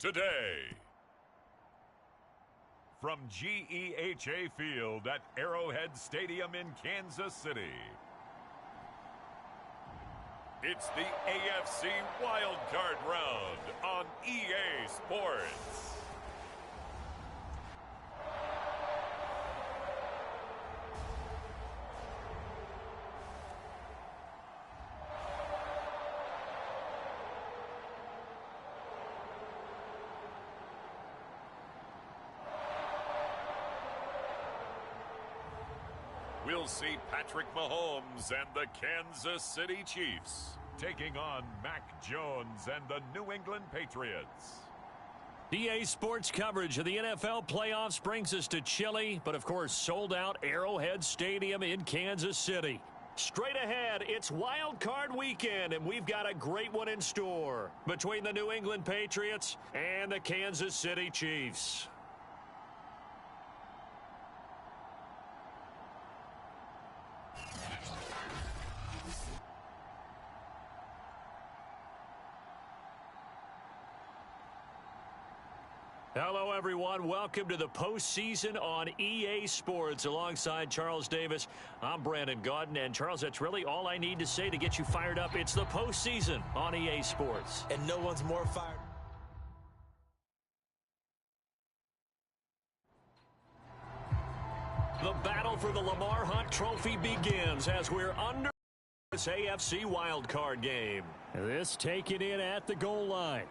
today. From GEHA Field at Arrowhead Stadium in Kansas City, it's the AFC Wildcard round on EA Sports. We'll see Patrick Mahomes and the Kansas City Chiefs taking on Mac Jones and the New England Patriots. EA Sports coverage of the NFL playoffs brings us to chilly, but of course sold out Arrowhead Stadium in Kansas City. Straight ahead, it's Wild Card weekend, and we've got a great one in store between the New England Patriots and the Kansas City Chiefs. Hello, everyone. Welcome to the postseason on EA Sports. Alongside Charles Davis, I'm Brandon Gaudin. And, Charles, that's really all I need to say to get you fired up. It's the postseason on EA Sports. And no one's more fired. The battle for the Lamar Hunt Trophy begins as we're under this AFC wildcard game. This taken in at the goal line.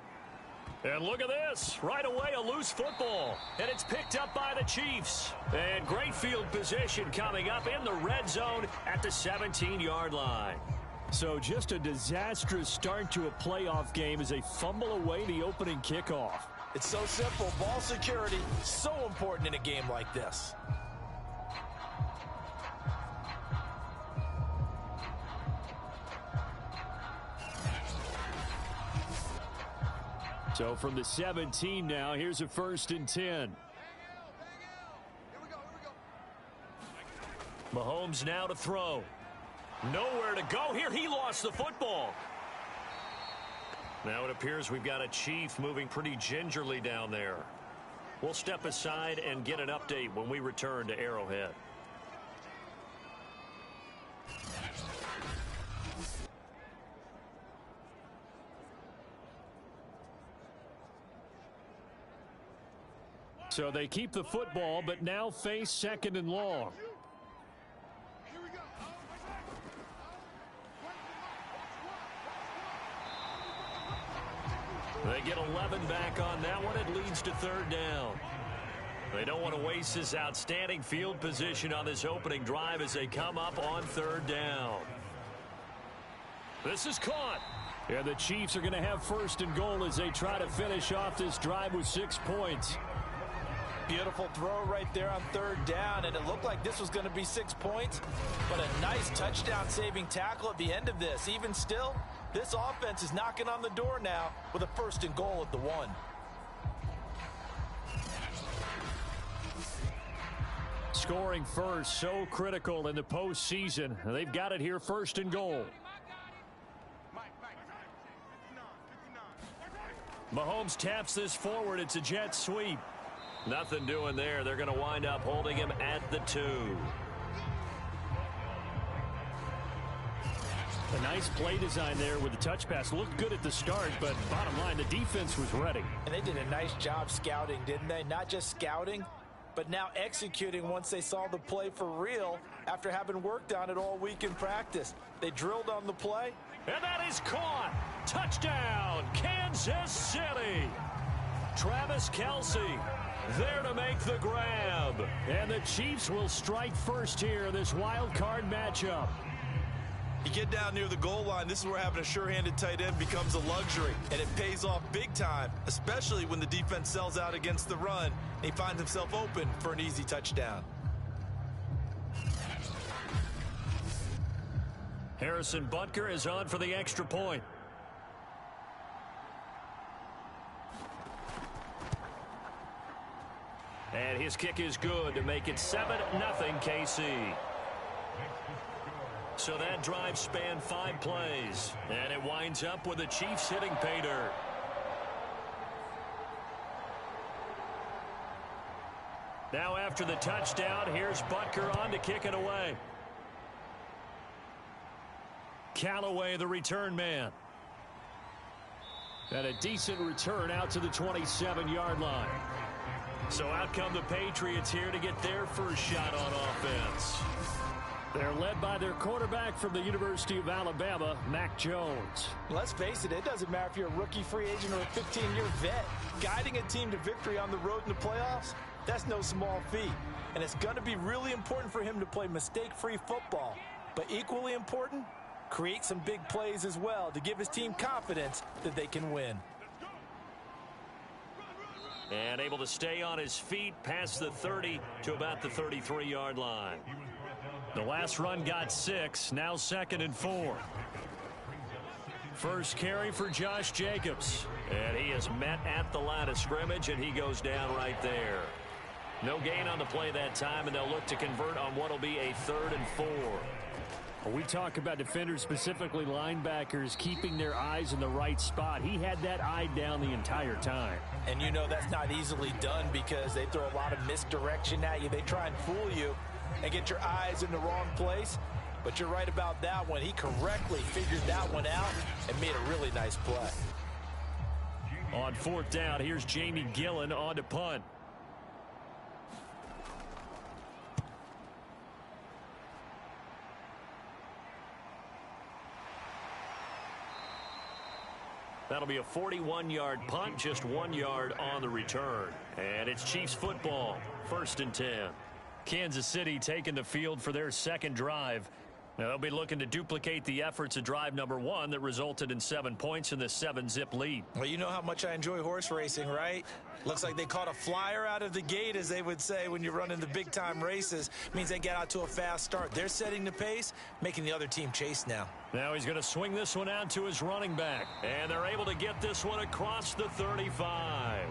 And look at this. Right away, a loose football. And it's picked up by the Chiefs. And great field position coming up in the red zone at the 17-yard line. So just a disastrous start to a playoff game as they fumble away the opening kickoff. It's so simple. Ball security, so important in a game like this. So from the 17 now, here's a 1st and 10. Mahomes now to throw. Nowhere to go here. He lost the football. Now it appears we've got a Chief moving pretty gingerly down there. We'll step aside and get an update when we return to Arrowhead. So they keep the football, but now face 2nd and long. They get 11 back on that one. It leads to 3rd down. They don't want to waste this outstanding field position on this opening drive as they come up on 3rd down. This is caught. And the Chiefs are going to have 1st and goal as they try to finish off this drive with 6 points. Beautiful throw right there on 3rd down, and it looked like this was going to be 6 points, but a nice touchdown-saving tackle at the end of this. Even still, this offense is knocking on the door now with a 1st and goal at the 1. Scoring first, so critical in the postseason. They've got it here, 1st and goal. Mahomes taps this forward. It's a jet sweep. Nothing doing there. They're going to wind up holding him at the 2. A nice play design there with the touch pass. Looked good at the start, but bottom line, the defense was ready. And they did a nice job scouting, didn't they? Not just scouting, but now executing once they saw the play for real after having worked on it all week in practice. They drilled on the play. And that is caught. Touchdown, Kansas City. Travis Kelce there to make the grab. And the Chiefs will strike first here in this wild card matchup. You get down near the goal line, this is where having a sure-handed tight end becomes a luxury. And it pays off big time, especially when the defense sells out against the run. And he finds himself open for an easy touchdown. Harrison Butker is on for the extra point. And his kick is good to make it 7-0 KC. So that drive spanned 5 plays. And it winds up with the Chiefs hitting pay dirt. Now after the touchdown, here's Butker on to kick it away. Callaway, the return man. And a decent return out to the 27-yard line. So out come the Patriots here to get their first shot on offense. They're led by their quarterback from the University of Alabama, Mac Jones. Let's face it, it doesn't matter if you're a rookie free agent or a 15-year vet. Guiding a team to victory on the road in the playoffs, that's no small feat. And it's going to be really important for him to play mistake-free football. But equally important, create some big plays as well to give his team confidence that they can win. And able to stay on his feet past the 30 to about the 33-yard line. The last run got 6, now 2nd and 4. First carry for Josh Jacobs. And he is met at the line of scrimmage, and he goes down right there. No gain on the play that time, and they'll look to convert on what will be a 3rd and 4. We talk about defenders, specifically linebackers, keeping their eyes in the right spot. He had that eye down the entire time. And you know that's not easily done because they throw a lot of misdirection at you. They try and fool you and get your eyes in the wrong place. But you're right about that one. He correctly figured that one out and made a really nice play. On 4th down, here's Jamie Gillen on to punt. That'll be a 41-yard punt, just 1 yard on the return. And it's Chiefs football, 1st and 10. Kansas City taking the field for their second drive. Now they'll be looking to duplicate the efforts of drive number 1 that resulted in 7 points in the 7-zip lead. Well, you know how much I enjoy horse racing, right? Looks like they caught a flyer out of the gate, as they would say when you're running the big-time races. Means they get out to a fast start. They're setting the pace, making the other team chase now. Now he's going to swing this one out to his running back. And they're able to get this one across the 35.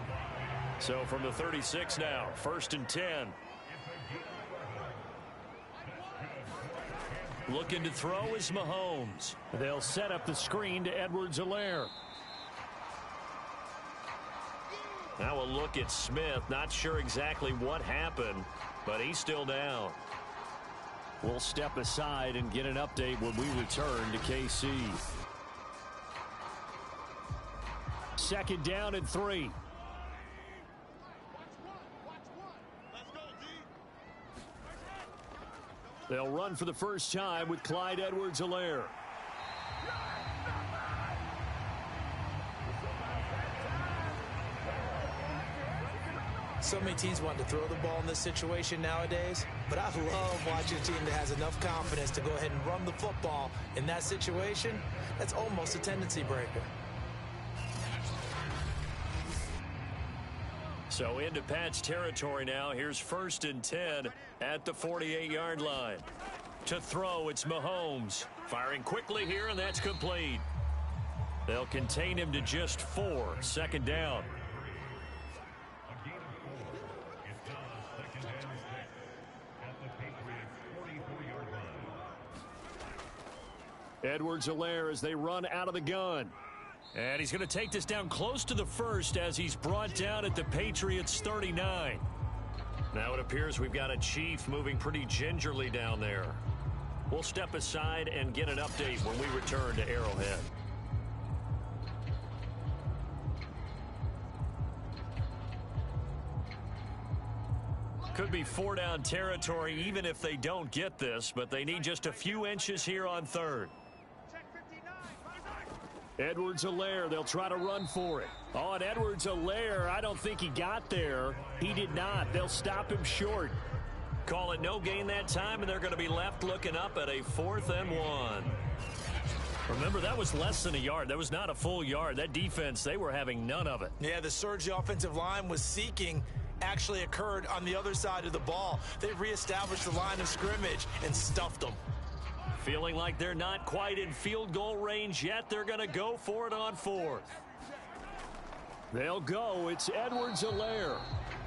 So from the 36 now, 1st and 10. Looking to throw is Mahomes. They'll set up the screen to Edwards-Helaire. Now a look at Smith. Not sure exactly what happened, but he's still down. We'll step aside and get an update when we return to KC. 2nd down and 3. They'll run for the first time with Clyde Edwards-Helaire. So many teams want to throw the ball in this situation nowadays, but I love watching a team that has enough confidence to go ahead and run the football in that situation. That's almost a tendency breaker. So into Pat's territory now. Here's 1st and 10 at the 48-yard line. To throw, it's Mahomes. Firing quickly here, and that's complete. They'll contain him to just 4. 2nd down. Edwards-Helaire as they run out of the gun. And he's going to take this down close to the 1st as he's brought down at the Patriots 39. Now it appears we've got a Chief moving pretty gingerly down there. We'll step aside and get an update when we return to Arrowhead. Could be 4-down territory even if they don't get this, but they need just a few inches here on 3rd. Edwards-Helaire, they'll try to run for it. Oh, and Edwards-Helaire, I don't think he got there. He did not. They'll stop him short. Call it no gain that time, and they're going to be left looking up at a 4th and 1. Remember, that was less than a yard. That was not a full yard. That defense, they were having none of it. Yeah, the surge the offensive line was seeking actually occurred on the other side of the ball. They reestablished the line of scrimmage and stuffed them. Feeling like they're not quite in field goal range yet. They're going to go for it on 4th. They'll go. It's Edwards-Helaire.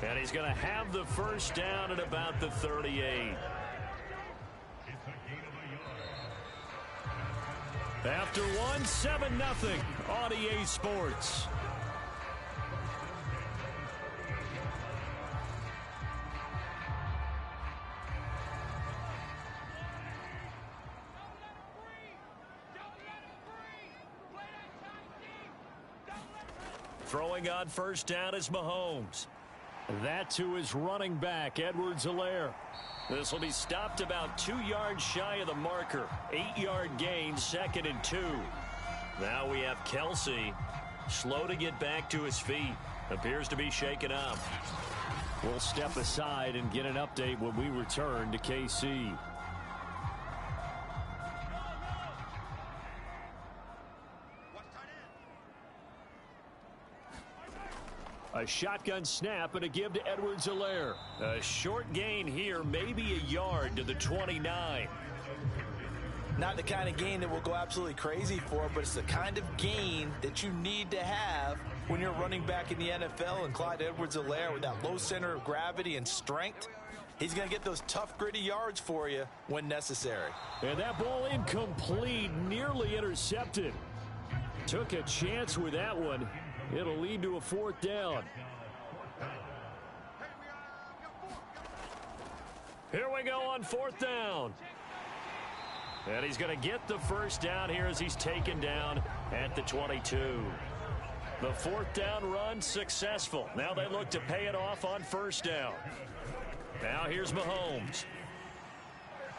And he's going to have the first down at about the 38. After one, 7-0 on EA Sports. Throwing on first down is Mahomes. That to his running back, Edwards-Helaire. This will be stopped about 2 yards shy of the marker. 8-yard gain, 2nd and 2. Now we have Kelsey, slow to get back to his feet. Appears to be shaken up. We'll step aside and get an update when we return to KC. A shotgun snap and a give to Edwards-Helaire. A short gain here, maybe a yard to the 29. Not the kind of gain that will go absolutely crazy for, but it's the kind of gain that you need to have when you're running back in the NFL. And Clyde Edwards-Helaire, with that low center of gravity and strength, he's going to get those tough, gritty yards for you when necessary. And that ball incomplete, nearly intercepted. Took a chance with that one. It'll lead to a 4th down. Here we go on 4th down. And he's going to get the first down here as he's taken down at the 22. The 4th down run successful. Now they look to pay it off on first down. Now here's Mahomes.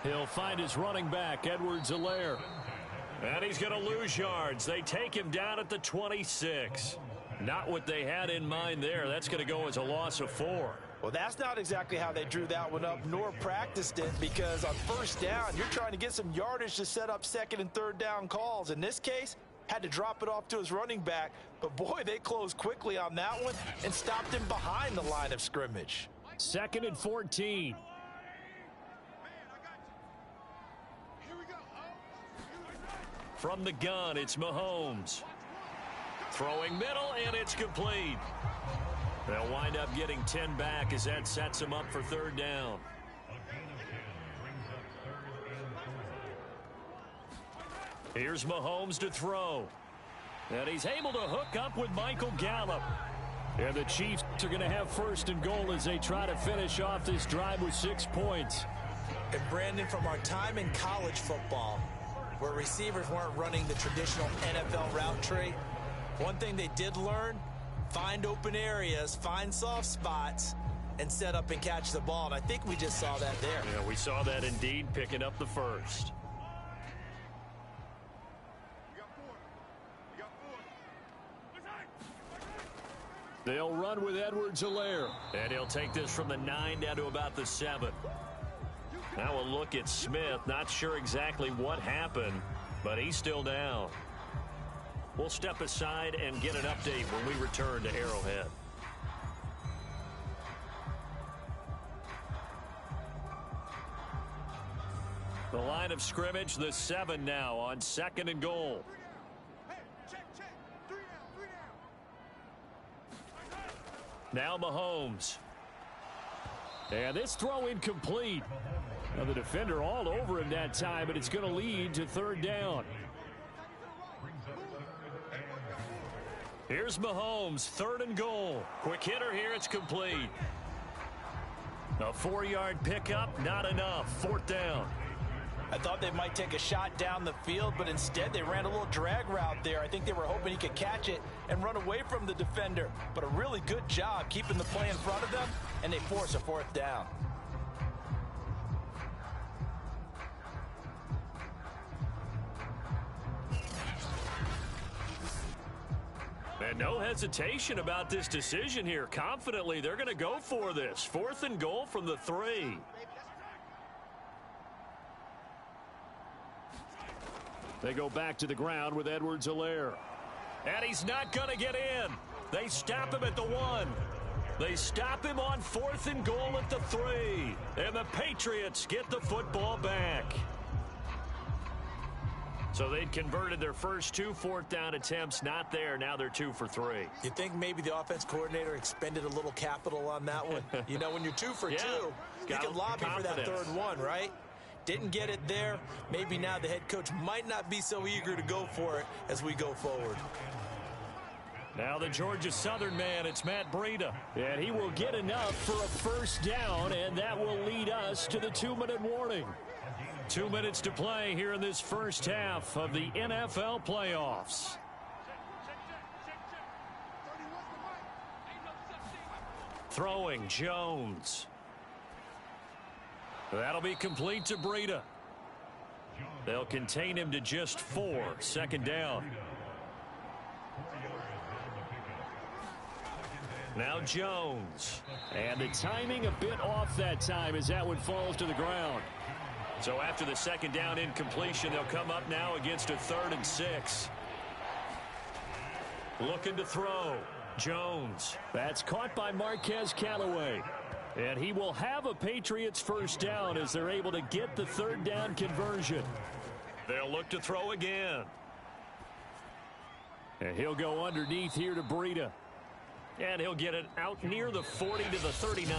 He'll find his running back, Edwards-Helaire. And he's going to lose yards. They take him down at the 26. Not what they had in mind there. That's going to go as a loss of 4. Well, that's not exactly how they drew that one up nor practiced it, because on first down, you're trying to get some yardage to set up 2nd and 3rd down calls. In this case, had to drop it off to his running back. But, boy, they closed quickly on that one and stopped him behind the line of scrimmage. 2nd and 14. From the gun, it's Mahomes. Throwing middle, and it's complete. They'll wind up getting 10 back as that sets them up for 3rd down. Here's Mahomes to throw. And he's able to hook up with Michael Gallup. And the Chiefs are going to have 1st and goal as they try to finish off this drive with 6 points. And, Brandon, from our time in college football, where receivers weren't running the traditional NFL route tree, one thing they did learn, find open areas, find soft spots, and set up and catch the ball. And I think we just saw that there. Yeah, we saw that indeed, picking up the first. They'll run with Edwards-Helaire. And he'll take this from the 9 down to about the 7. Now a look at Smith. Not sure exactly what happened, but he's still down. We'll step aside and get an update when we return to Arrowhead. The line of scrimmage, the 7 now on 2nd and goal. Now Mahomes. And this throw incomplete. Now the defender all over him that time, but it's going to lead to 3rd down. Here's Mahomes, 3rd and goal. Quick hitter here, it's complete. A 4-yard pickup, not enough. 4th down. I thought they might take a shot down the field, but instead they ran a little drag route there. I think they were hoping he could catch it and run away from the defender. But a really good job keeping the play in front of them, and they force a 4th down. And no hesitation about this decision here. Confidently, they're going to go for this. 4th and goal from the 3. They go back to the ground with Edwards-Helaire. And he's not going to get in. They stop him at the 1. They stop him on 4th and goal at the 3. And the Patriots get the football back. So they'd converted their first 2 4th down attempts. Not there. Now they're 2 for 3. You think maybe the offense coordinator expended a little capital on that one? You know, when you're 2 for 2, you can lobby for that 3rd one, right? Didn't get it there. Maybe now the head coach might not be so eager to go for it as we go forward. Now the Georgia Southern man, it's Matt Breida. And he will get enough for a 1st down, and that will lead us to the 2-minute warning. 2 minutes to play here in this first half of the NFL playoffs. Throwing, Jones. That'll be complete to Breida. They'll contain him to just 4. Second down. Now Jones. And the timing a bit off that time as that one falls to the ground. So after the second down incompletion, they'll come up now against a 3rd and 6. Looking to throw. Jones. That's caught by Marquez Callaway. And he will have a Patriots first down as they're able to get the 3rd down conversion. They'll look to throw again. And he'll go underneath here to Breida. And he'll get it out near the 40 to the 39.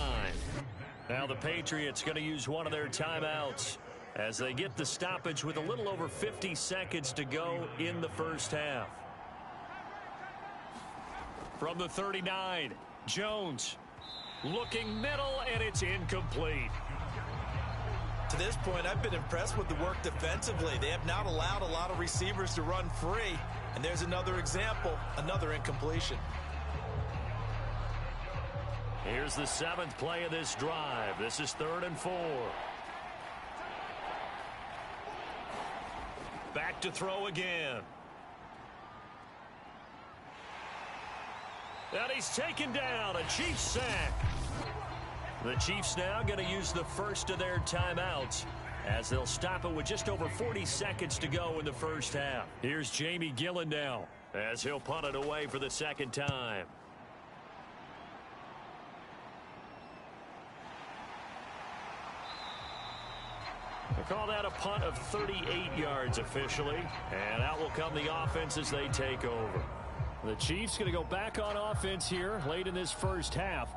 Now the Patriots going to use one of their timeouts as they get the stoppage with a little over 50 seconds to go in the first half. From the 39, Jones looking middle, and it's incomplete. To this point, I've been impressed with the work defensively. They have not allowed a lot of receivers to run free. And there's another example, another incompletion. Here's the 7th play of this drive. This is 3rd and 4. Back to throw again. And he's taken down. A Chiefs sack. The Chiefs now going to use the first of their timeouts as they'll stop it with just over 40 seconds to go in the first half. Here's Jamie Gillen now as he'll punt it away for the second time. They call that a punt of 38 yards officially. And out will come the offense as they take over. The Chiefs going to go back on offense here late in this first half.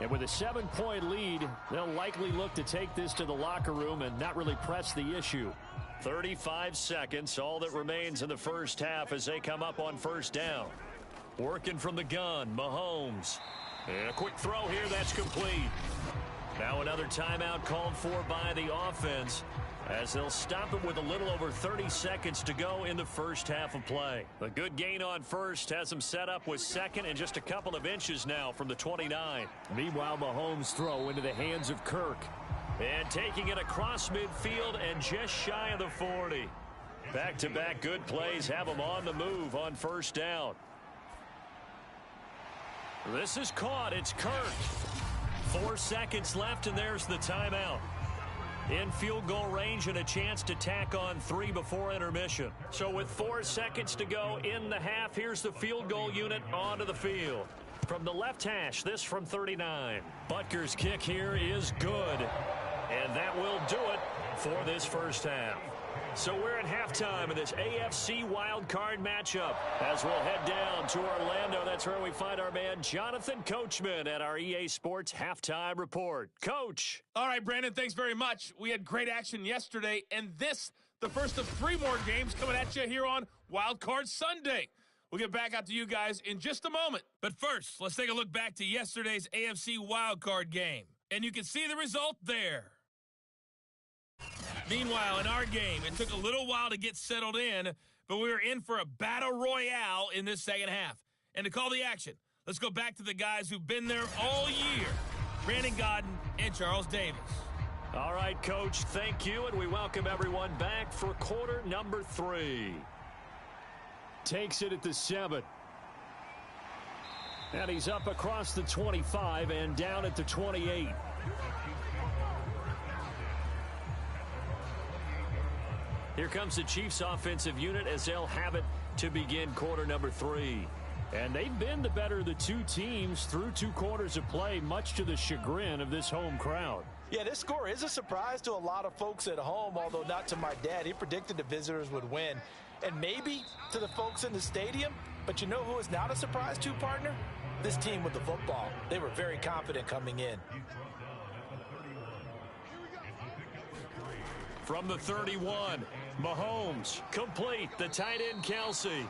And with a 7-point lead, they'll likely look to take this to the locker room and not really press the issue. 35 seconds, all that remains in the first half as they come up on first down. Working from the gun, Mahomes. And a quick throw here, that's complete. Now another timeout called for by the offense as they'll stop it with a little over 30 seconds to go in the first half of play. A good gain on first has them set up with second and just a couple of inches now from the 29. Meanwhile, Mahomes' throw into the hands of Kirk. And taking it across midfield and just shy of the 40. Back-to-back good plays have them on the move on first down. This is caught. It's Kirk. 4 seconds left, and there's the timeout. In field goal range and a chance to tack on 3 before intermission. So with 4 seconds to go in the half, here's the field goal unit onto the field. From the left hash, this from 39. Butker's kick here is good. And that will do it for this first half. So we're at halftime of this AFC Wildcard matchup as we'll head down to Orlando. That's where we find our man Jonathan Coachman at our EA Sports Halftime Report. Coach. All right, Brandon, thanks very much. We had great action yesterday, and this, the first of 3 more games coming at you here on Wildcard Sunday. We'll get back out to you guys in just a moment. But first, let's take a look back to yesterday's AFC Wildcard game. And you can see the result there. Meanwhile, in our game, it took a little while to get settled in, but we were in for a battle royale in this second half. And to call the action, let's go back to the guys who've been there all year, Brandon Godden and Charles Davis. All right, Coach, thank you, and we welcome everyone back for quarter number 3. Takes it at the 7. And he's up across the 25 and down at the 28. Here comes the Chiefs offensive unit as they'll have it to begin quarter number 3. And they've been the better of the 2 teams through 2 quarters of play, much to the chagrin of this home crowd. Yeah, this score is a surprise to a lot of folks at home, although not to my dad. He predicted the visitors would win. And maybe to the folks in the stadium. But you know who is not a surprise to, partner? This team with the football. They were very confident coming in. From the 31, Mahomes, complete, the tight end Kelsey.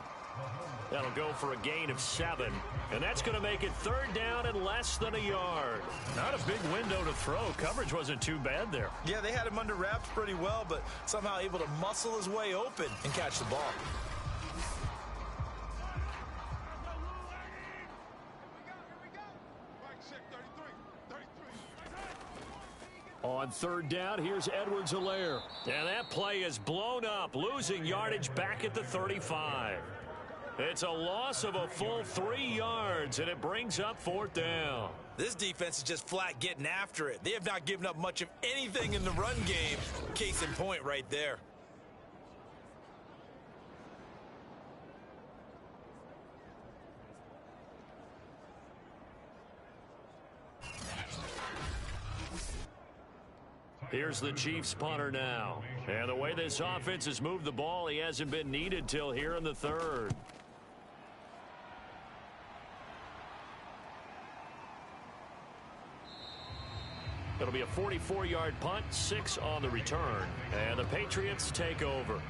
That'll go for a gain of 7, and that's going to make it 3rd down and less than a yard. Not a big window to throw. Coverage wasn't too bad there. Yeah, they had him under wraps pretty well, but somehow able to muscle his way open and catch the ball. On third down, here's Edwards-Helaire. And that play is blown up, losing yardage back at the 35. It's a loss of a full 3 yards, and it brings up fourth down. This defense is just flat getting after it. They have not given up much of anything in the run game. Case in point right there. Here's the Chiefs punter now. And the way this offense has moved the ball, he hasn't been needed till here in the third. It'll be a 44-yard punt, 6 on the return. And the Patriots take over.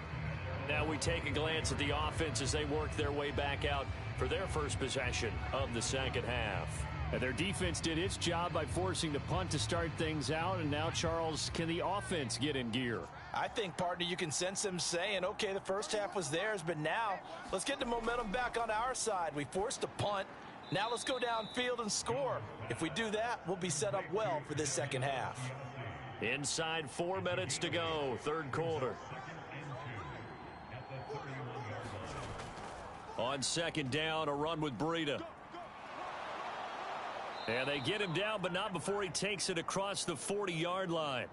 Now we take a glance at the offense as they work their way back out for their first possession of the second half. And their defense did its job by forcing the punt to start things out. And now, Charles, can the offense get in gear? I think, partner, you can sense them saying, okay, the first half was theirs, but now let's get the momentum back on our side. We forced a punt. Now let's go downfield and score. If we do that, we'll be set up well for this second half. Inside 4 minutes to go, third quarter. On second down, a run with Breida. And they get him down, but not before he takes it across the 40-yard line.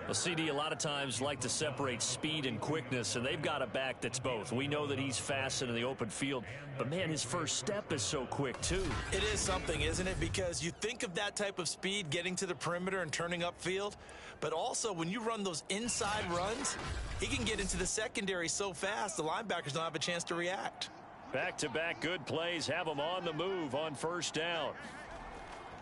Well, CD, a lot of times like to separate speed and quickness, and they've got a back that's both. We know that he's fast in the open field, but, man, his first step is so quick, too. It is something, isn't it? Because you think of that type of speed getting to the perimeter and turning upfield, but also when you run those inside runs, he can get into the secondary so fast the linebackers don't have a chance to react. Back-to-back good plays have him on the move on first down.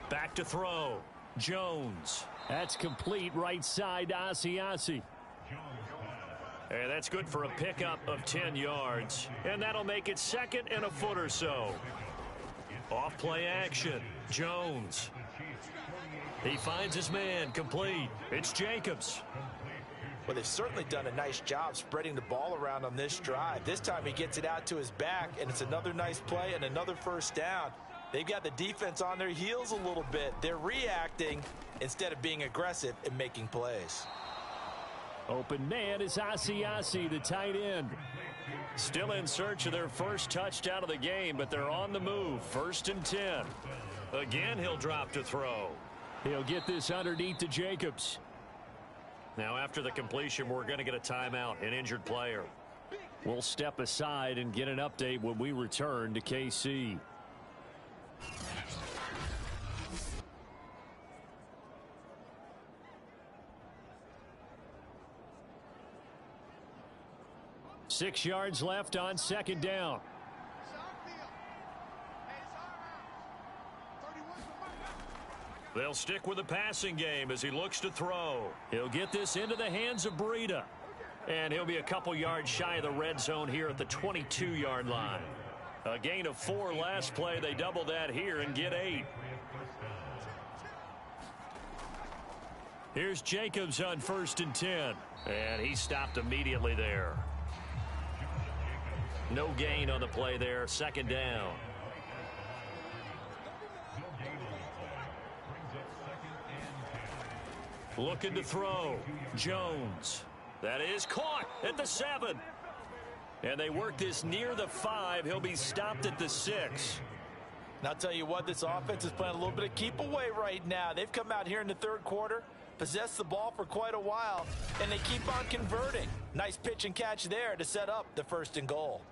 Back to throw. Jones. That's complete right side to Asiasi. And that's good for a pickup of 10 yards. And that'll make it second and a foot or so. Off play action. Jones. He finds his man. Complete. It's Jacobs. Well, they've certainly done a nice job spreading the ball around on this drive. This time he gets it out to his back, and it's another nice play and another first down. They've got the defense on their heels a little bit. They're reacting instead of being aggressive and making plays. Open man is Asiasi, the tight end. Still in search of their first touchdown of the game, but they're on the move. 1st and 10. Again, he'll drop to throw. He'll get this underneath to Jacobs. Now, after the completion, we're going to get a timeout, an injured player. We'll step aside and get an update when we return to KC. Six yards left on second down. They'll stick with the passing game as he looks to throw. He'll get this into the hands of Breida. And he'll be a couple yards shy of the red zone here at the 22-yard line. A gain of 4 last play. They double that here and get 8. Here's Jacobs on 1st and 10. And he stopped immediately there. No gain on the play there. Second down. Looking to throw. Jones. That is caught at the 7. And they work this near the 5. He'll be stopped at the 6. And I'll tell you what, this offense is playing a little bit of keep away right now. They've come out here in the third quarter, possessed the ball for quite a while, and they keep on converting. Nice pitch and catch there to set up the 1st and goal.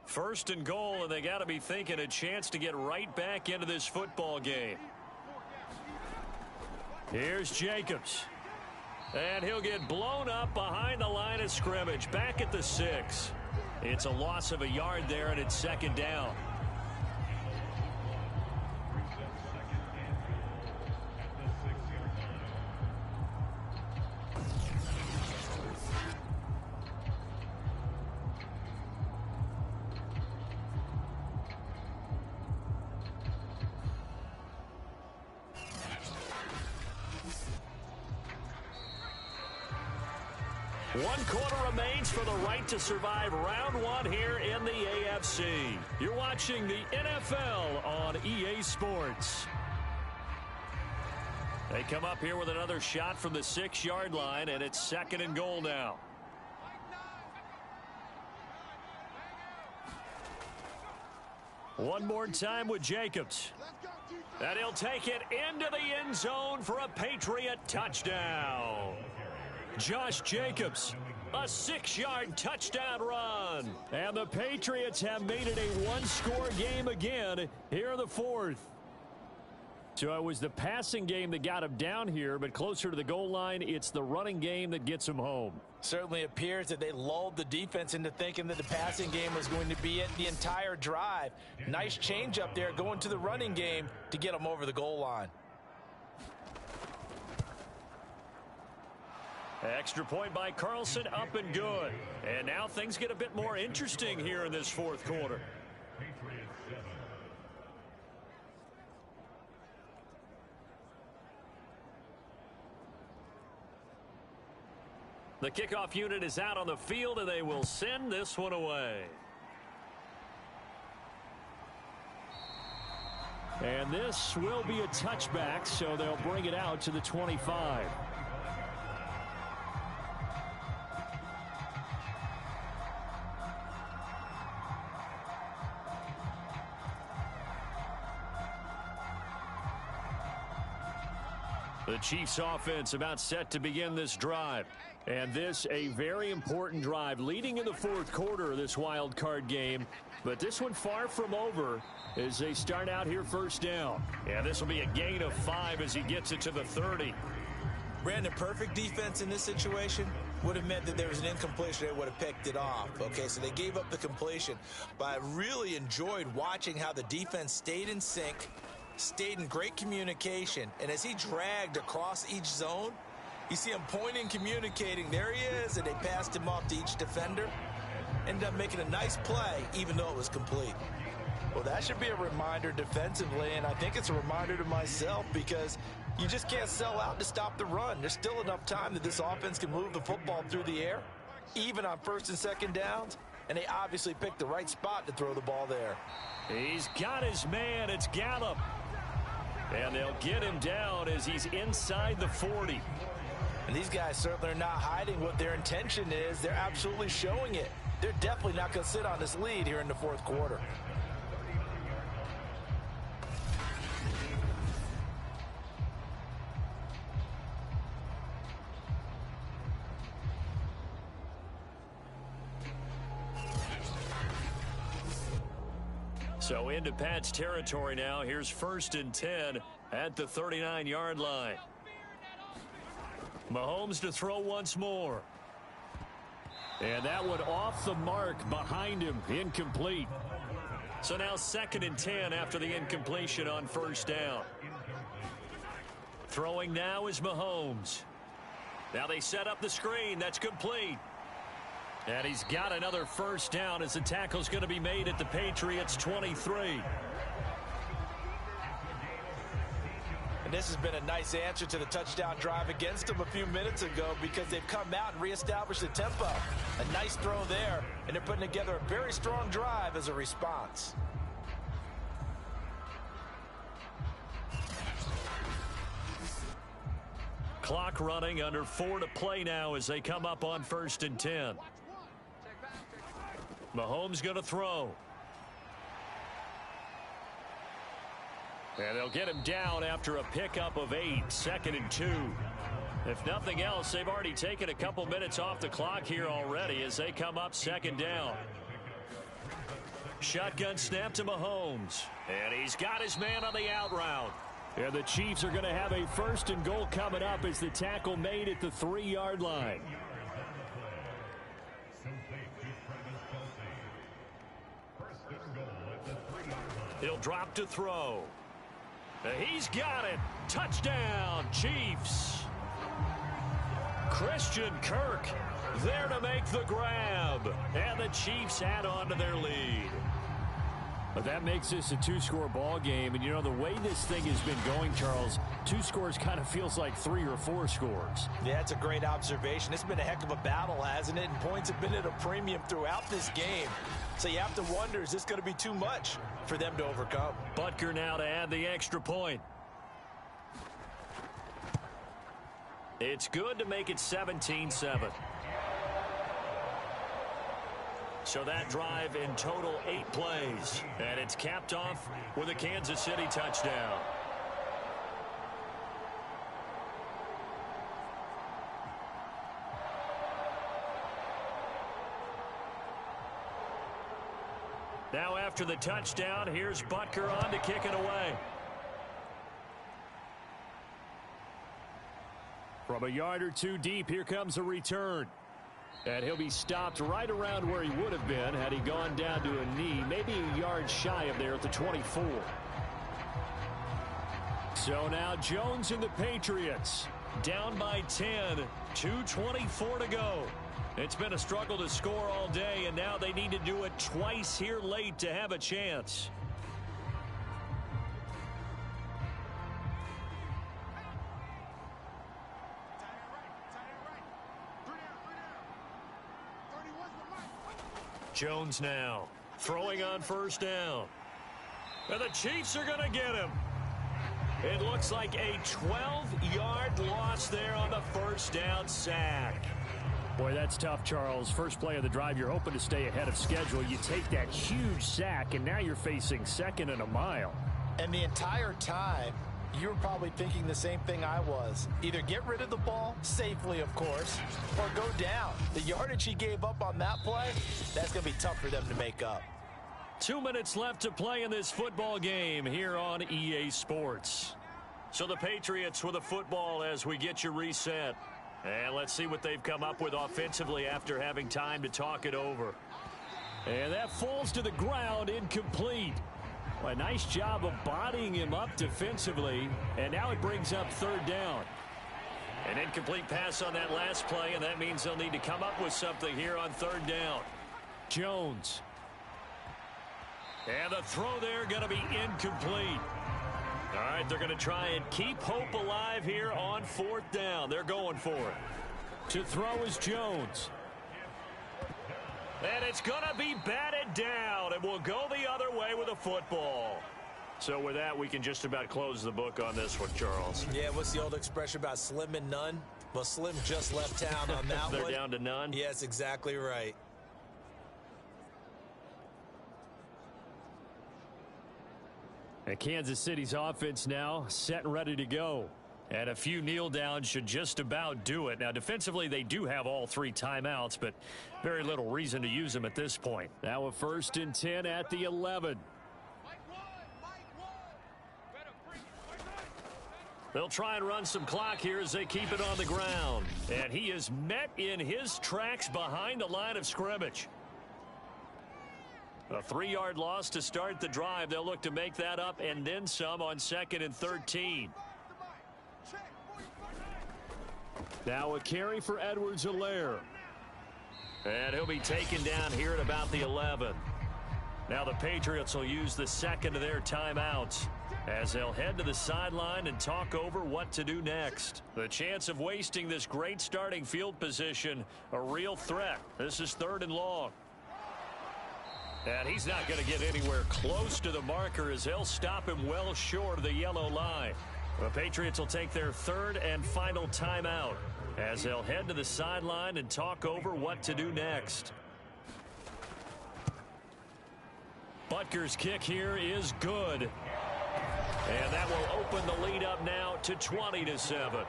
First and goal, and they got to be thinking a chance to get right back into this football game. Here's Jacobs. And he'll get blown up behind the line of scrimmage, back at the 6. It's a loss of a yard there, and it's second down. 1 quarter remains for the right to survive round 1 here in the AFC. You're watching the NFL on EA Sports. They come up here with another shot from the 6-yard line, and it's 2nd and goal now. One more time with Jacobs. And he'll take it into the end zone for a Patriot touchdown. Josh Jacobs, a 6-yard touchdown run. And the Patriots have made it a 1-score game again here in the 4th. So it was the passing game that got him down here, but closer to the goal line, it's the running game that gets him home. Certainly appears that they lulled the defense into thinking that the passing game was going to be it the entire drive. Nice change up there going to the running game to get them over the goal line. Extra point by Carlson, up and good. And now things get a bit more interesting here in this 4th quarter. The kickoff unit is out on the field, and they will send this one away. And this will be a touchback, so they'll bring it out to the 25. The Chiefs offense about set to begin this drive. And this a very important drive leading in the 4th quarter of this wild card game. But this one far from over as they start out here 1st down. And this will be a gain of 5 as he gets it to the 30. Brandon, perfect defense in this situation would have meant that there was an incompletion. They would have picked it off. Okay, so they gave up the completion. But I really enjoyed watching how the defense stayed in sync, stayed in great communication. And as he dragged across each zone, you see him pointing, communicating. There he is, and they passed him off to each defender. Ended up making a nice play, even though it was complete. Well, that should be a reminder defensively, and I think it's a reminder to myself because you just can't sell out to stop the run. There's still enough time that this offense can move the football through the air, even on 1st and 2nd downs, and they obviously picked the right spot to throw the ball there. He's got his man. It's Gallup. And they'll get him down as he's inside the 40. And these guys certainly are not hiding what their intention is. They're absolutely showing it. They're definitely not going to sit on this lead here in the 4th quarter. So into Pat's territory now. Here's 1st and 10 at the 39-yard line. Mahomes to throw once more. And that one off the mark behind him. Incomplete. So now 2nd and 10 after the incompletion on 1st down. Throwing now is Mahomes. Now they set up the screen. That's complete. And he's got another 1st down as the tackle's going to be made at the Patriots' 23. And this has been a nice answer to the touchdown drive against them a few minutes ago because they've come out and reestablished the tempo. A nice throw there, and they're putting together a very strong drive as a response. Clock running, under 4 to play now as they come up on 1st and 10. Mahomes going to throw. And they'll get him down after a pickup of 8, 2nd and 2. If nothing else, they've already taken a couple minutes off the clock here already as they come up 2nd down. Shotgun snap to Mahomes. And he's got his man on the out route. And the Chiefs are going to have a 1st and goal coming up as the tackle made at the 3-yard line. He'll drop to throw. He's got it. Touchdown, Chiefs. Christian Kirk there to make the grab. And the Chiefs add on to their lead. But that makes this a two-score ball game. And, you know, the way this thing has been going, Charles, 2 scores kind of feels like 3 or 4 scores. Yeah, that's a great observation. It's been a heck of a battle, hasn't it? And points have been at a premium throughout this game. So you have to wonder, is this going to be too much for them to overcome? Butker now to add the extra point. It's good to make it 17-7. So that drive in total 8 plays. And it's capped off with a Kansas City touchdown. Now after the touchdown, here's Butker on to kick it away. From a yard or 2 deep, here comes a return. And he'll be stopped right around where he would have been had he gone down to a knee, maybe a yard shy of there at the 24. So now Jones and the Patriots down by 10, 2:24 to go. It's been a struggle to score all day, and now they need to do it twice here late to have a chance. Jones now throwing on first down. And the Chiefs are going to get him. It looks like a 12-yard loss there on the first down sack. Boy, that's tough, Charles. First play of the drive, you're hoping to stay ahead of schedule. You take that huge sack, and now you're facing 2nd and a mile. And the entire time, you were probably thinking the same thing I was. Either get rid of the ball, safely of course, or go down. The yardage he gave up on that play, that's going to be tough for them to make up. 2 minutes left to play in this football game here on EA Sports. So the Patriots with a football as we get you reset. And let's see what they've come up with offensively after having time to talk it over. And that falls to the ground, incomplete. Well, a nice job of bodying him up defensively, and now it brings up 3rd down. An incomplete pass on that last play, and that means they'll need to come up with something here on 3rd down. Jones. And the throw there going to be incomplete. All right, they're going to try and keep hope alive here on 4th down. They're going for it. To throw is Jones. And it's going to be batted down, and we'll go the other way with a football. So with that, we can just about close the book on this one, Charles. Yeah, what's the old expression about slim and none? Well, Slim just left town on that They're one. down to none? Yes, exactly right. And Kansas City's offense now set and ready to go. And a few kneel downs should just about do it. Now, defensively, they do have all 3 timeouts, but very little reason to use them at this point. Now a 1st and 10 at the 11. They'll try and run some clock here as they keep it on the ground. And he is met in his tracks behind the line of scrimmage. A 3-yard loss to start the drive. They'll look to make that up and then some on 2nd and 13. Now a carry for Edwards-Helaire. And he'll be taken down here at about the 11. Now the Patriots will use the 2nd of their timeouts as they'll head to the sideline and talk over what to do next. The chance of wasting this great starting field position, a real threat. This is 3rd and long. And he's not going to get anywhere close to the marker as they'll stop him well short of the yellow line. The Patriots will take their 3rd and final timeout as they'll head to the sideline and talk over what to do next. Butker's kick here is good. And that will open the lead up now to 20-7.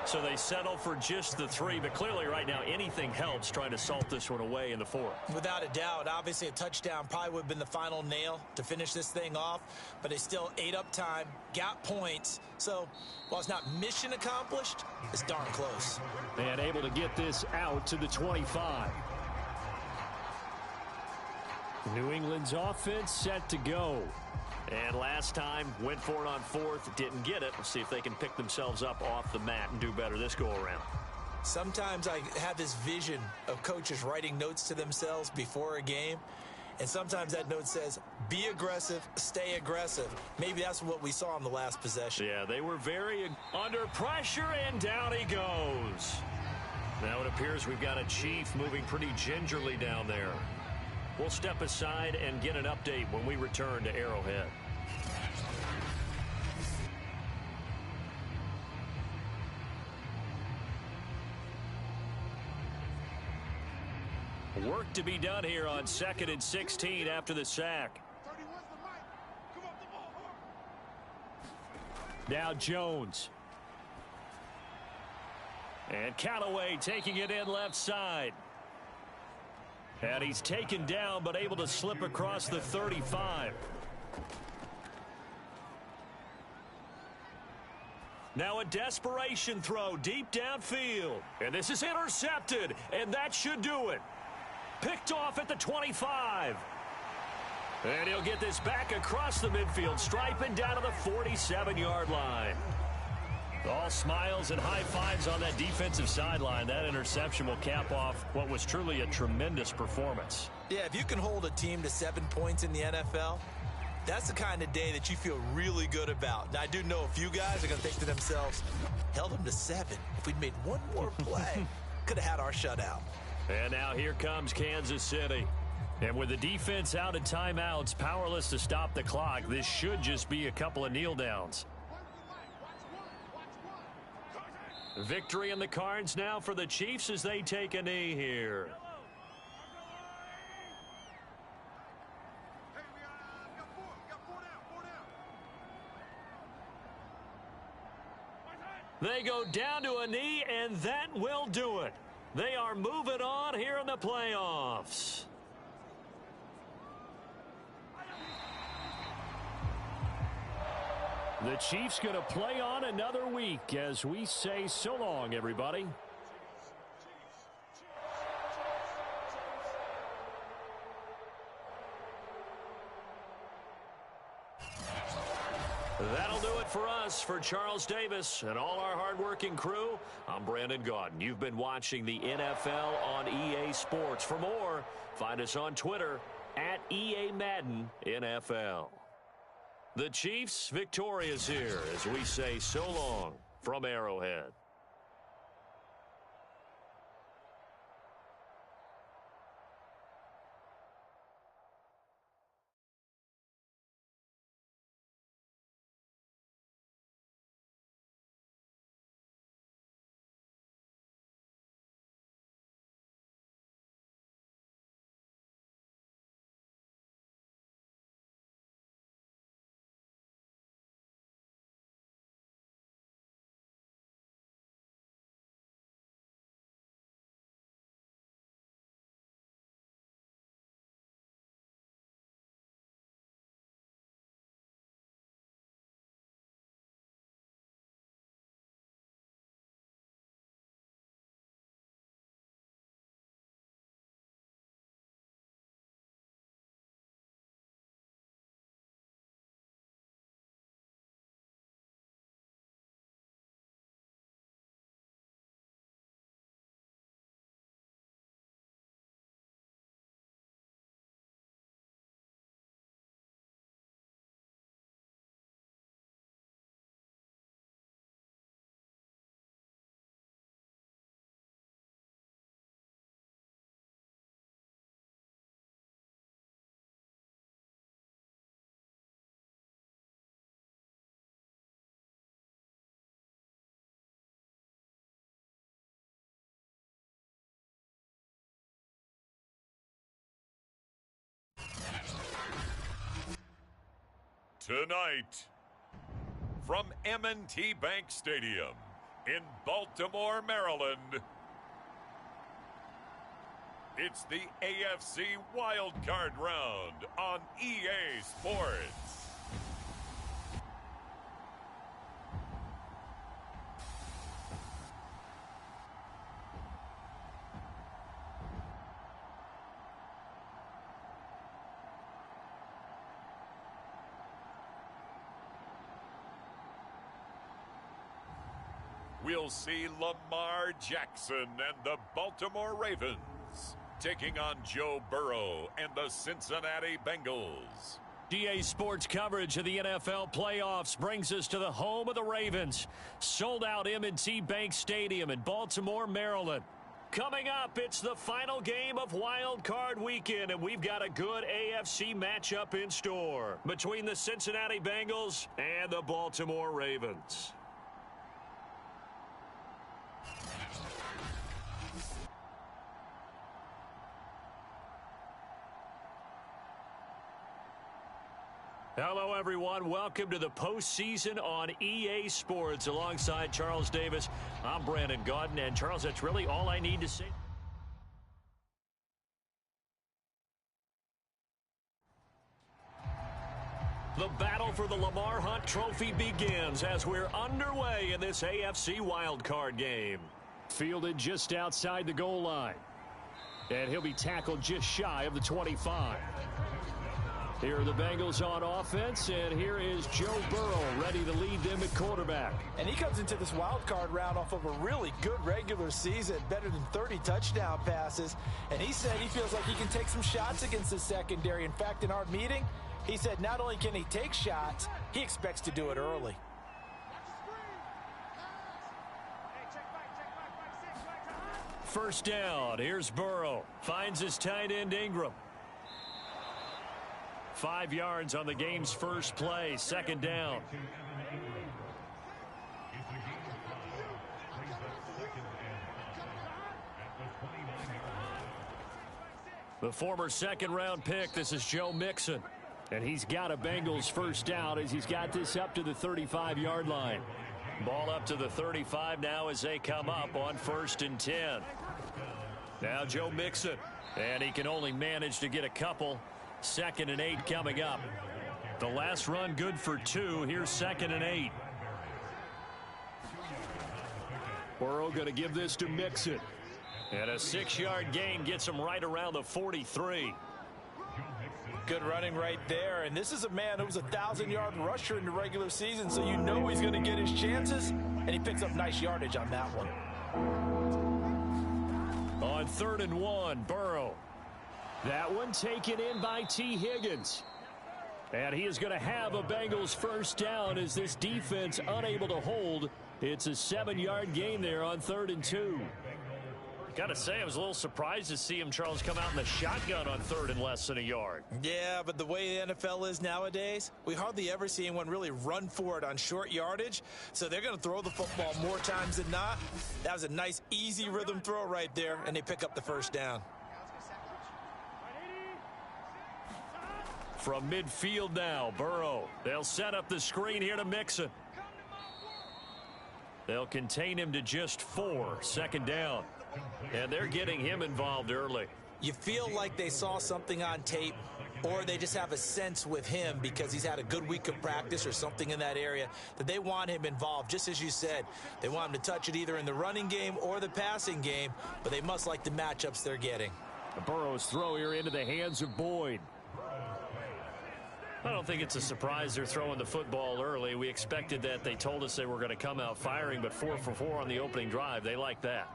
So they settle for just the 3, but clearly right now anything helps trying to salt this one away in the 4th. Without a doubt, obviously a touchdown probably would have been the final nail to finish this thing off, but they still ate up time, got points. So while it's not mission accomplished, it's darn close. And able to get this out to the 25. New England's offense set to go. And last time, went for it on 4th, didn't get it. Let's see if they can pick themselves up off the mat and do better this go-around. Sometimes I have this vision of coaches writing notes to themselves before a game, and sometimes that note says, be aggressive, stay aggressive. Maybe that's what we saw in the last possession. Yeah, they were very under pressure, and down he goes. Now it appears we've got a Chief moving pretty gingerly down there. We'll step aside and get an update when we return to Arrowhead. Work to be done here on 2nd and 16 after the sack. Now Jones. And Callaway taking it in left side. And he's taken down but able to slip across the 35. Now a desperation throw deep downfield. And this is intercepted. And that should do it. Picked off at the 25. And he'll get this back across the midfield stripe and down to the 47-yard line. All smiles and high fives on that defensive sideline. That interception will cap off what was truly a tremendous performance. Yeah, if you can hold a team to 7 points in the NFL, that's the kind of day that you feel really good about. Now, I do know a few guys are going to think to themselves, held them to 7. If we'd made one more play, could have had our shutout. And now here comes Kansas City. And with the defense out of timeouts, powerless to stop the clock, this should just be a couple of kneel downs. Victory in the cards now for the Chiefs as they take a knee here. They go down to a knee, and that will do it. They are moving on here in the playoffs. The Chiefs going to play on another week as we say so long, everybody. That'll do it for us. For Charles Davis and all our hardworking crew, I'm Brandon Gaudin. You've been watching the NFL on EA Sports. For more, find us on Twitter at EA Madden NFL. The Chiefs victorious here as we say so long from Arrowhead. Tonight, from M&T Bank Stadium in Baltimore, Maryland, it's the AFC Wildcard round on EA Sports. we'll see Lamar Jackson and the Baltimore Ravens taking on Joe Burrow and the Cincinnati Bengals. GA Sports coverage of the NFL playoffs brings us to the home of the Ravens. Sold out M&T Bank Stadium in Baltimore, Maryland. Coming up, it's the final game of Wildcard Weekend, and we've got a good AFC matchup in store between the Cincinnati Bengals and the Baltimore Ravens. Hello, everyone. Welcome to the postseason on EA Sports. Alongside Charles Davis, I'm Brandon Gaudin. And, Charles, that's really all I need to say. The battle for the Lamar Hunt Trophy begins as we're underway in this AFC wildcard game. Fielded just outside the goal line. And he'll be tackled just shy of the 25. Here are the Bengals on offense, and here is Joe Burrow ready to lead them at quarterback. And he comes into this wild card round off of a really good regular season, better than 30 touchdown passes. And he said he feels like he can take some shots against the secondary. In fact, in our meeting, he said not only can he take shots, he expects to do it early. First down, here's Burrow. Finds his tight end Ingram. 5 yards on the game's first play. Second down. The former second-round pick, this is Joe Mixon. And he's got a Bengals first down as he's got this up to the 35-yard line. Ball up to the 35 now as they come up on 1st and 10. Now Joe Mixon. And he can only manage to get a couple. 2nd and 8 coming up. The last run good for 2. Here's 2nd and 8. Burrow going to give this to Mixon. And a 6-yard gain gets him right around the 43. Good running right there. And this is a man who was a 1,000-yard rusher in the regular season, so you know he's going to get his chances. And he picks up nice yardage on that one. On 3rd and 1, Burrow. That one taken in by T. Higgins. And he is going to have a Bengals first down as this defense unable to hold. It's a 7-yard gain there on 3rd and 2. Got to say, I was a little surprised to see him, Charles, come out in the shotgun on 3rd and less than a yard. Yeah, but the way the NFL is nowadays, we hardly ever see anyone really run for it on short yardage. So they're going to throw the football more times than not. That was a nice, easy rhythm throw right there, and they pick up the first down. From midfield now, Burrow. They'll set up the screen here to Mixon. They'll contain him to just 4. 2nd down. And they're getting him involved early. You feel like they saw something on tape, or they just have a sense with him because he's had a good week of practice or something in that area that they want him involved. Just as you said, they want him to touch it either in the running game or the passing game, but they must like the matchups they're getting. Burrow's throw here into the hands of Boyd. I don't think it's a surprise they're throwing the football early. We expected that. They told us they were going to come out firing, but 4 for 4 on the opening drive. They like that.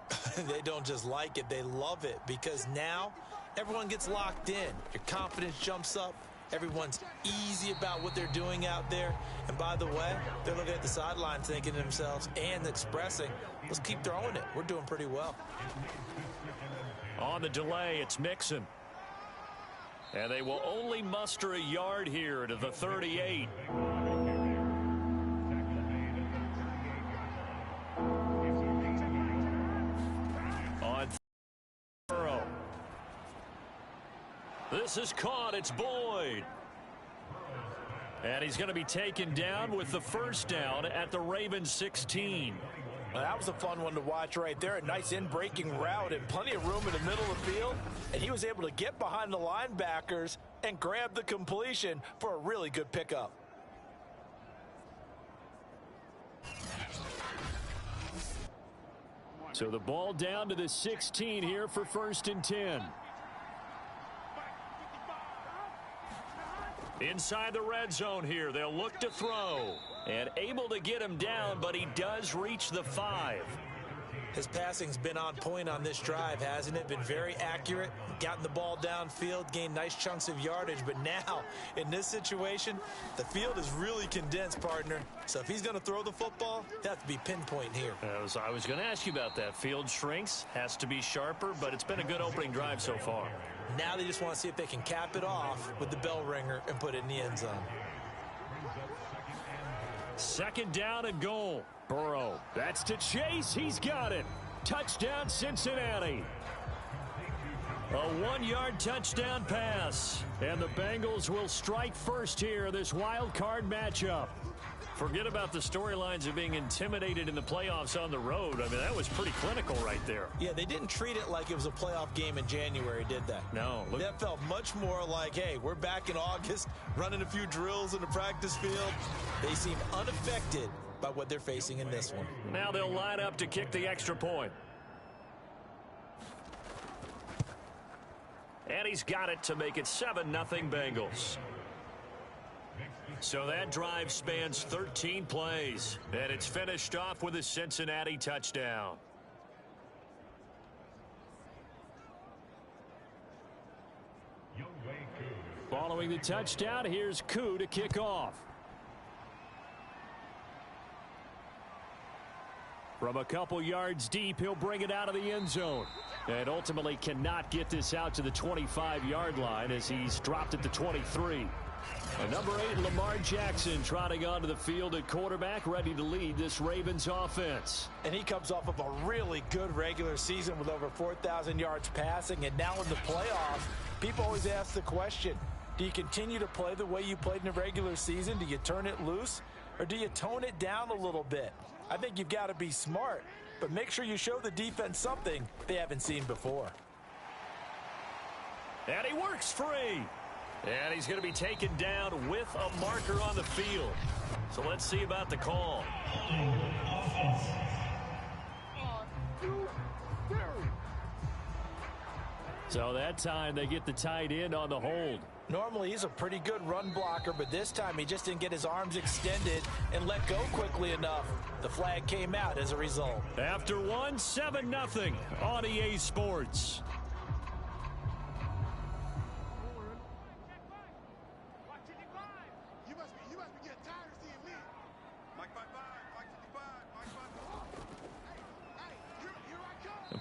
They don't just like it, they love it, because now everyone gets locked in. Your confidence jumps up. Everyone's easy about what they're doing out there. And by the way, they're looking at the sideline thinking to themselves and expressing, let's keep throwing it. We're doing pretty well. On the delay, it's Mixon. And they will only muster a yard here to the 38. On Burrow. This is caught. It's Boyd. And he's going to be taken down with the first down at the Ravens 16. Well, that was a fun one to watch right there. A nice in-breaking route and plenty of room in the middle of the field. And he was able to get behind the linebackers and grab the completion for a really good pickup. So the ball down to the 16 here for 1st and 10. Inside the red zone here, they'll look to throw. And able to get him down, but he does reach the 5. His passing's been on point on this drive, hasn't it? Been very accurate, gotten the ball downfield, gained nice chunks of yardage. But now, in this situation, the field is really condensed, partner. So if he's going to throw the football, it has to be pinpoint here. I was going to ask you about that. Field shrinks, has to be sharper, but it's been a good opening drive so far. Now they just want to see if they can cap it off with the bell ringer and put it in the end zone. 2nd down and goal. Burrow. That's to Chase. He's got it. Touchdown, Cincinnati. A 1-yard touchdown pass. And the Bengals will strike first here in this wild card matchup. Forget about the storylines of being intimidated in the playoffs on the road. I mean, that was pretty clinical right there. Yeah, they didn't treat it like it was a playoff game in January, did they? No. That felt much more like, hey, we're back in August, running a few drills in the practice field. They seem unaffected by what they're facing in this one. Now they'll line up to kick the extra point. And he's got it to make it 7-0 Bengals. So that drive spans 13 plays, and it's finished off with a Cincinnati touchdown. Following the touchdown, here's Koo to kick off. From a couple yards deep, he'll bring it out of the end zone. And ultimately cannot get this out to the 25-yard line as he's dropped at the 23. And number 8, Lamar Jackson, trotting onto the field at quarterback, ready to lead this Ravens offense. And he comes off of a really good regular season with over 4,000 yards passing. And now in the playoffs, people always ask the question, do you continue to play the way you played in the regular season? Do you turn it loose? Or do you tone it down a little bit? I think you've got to be smart, but make sure you show the defense something they haven't seen before. And he works free. And he's going to be taken down with a marker on the field. So let's see about the call. So that time they get the tight end on the hold. Normally he's a pretty good run blocker, but this time he just didn't get his arms extended and let go quickly enough. The flag came out as a result. After 7-0 on EA Sports.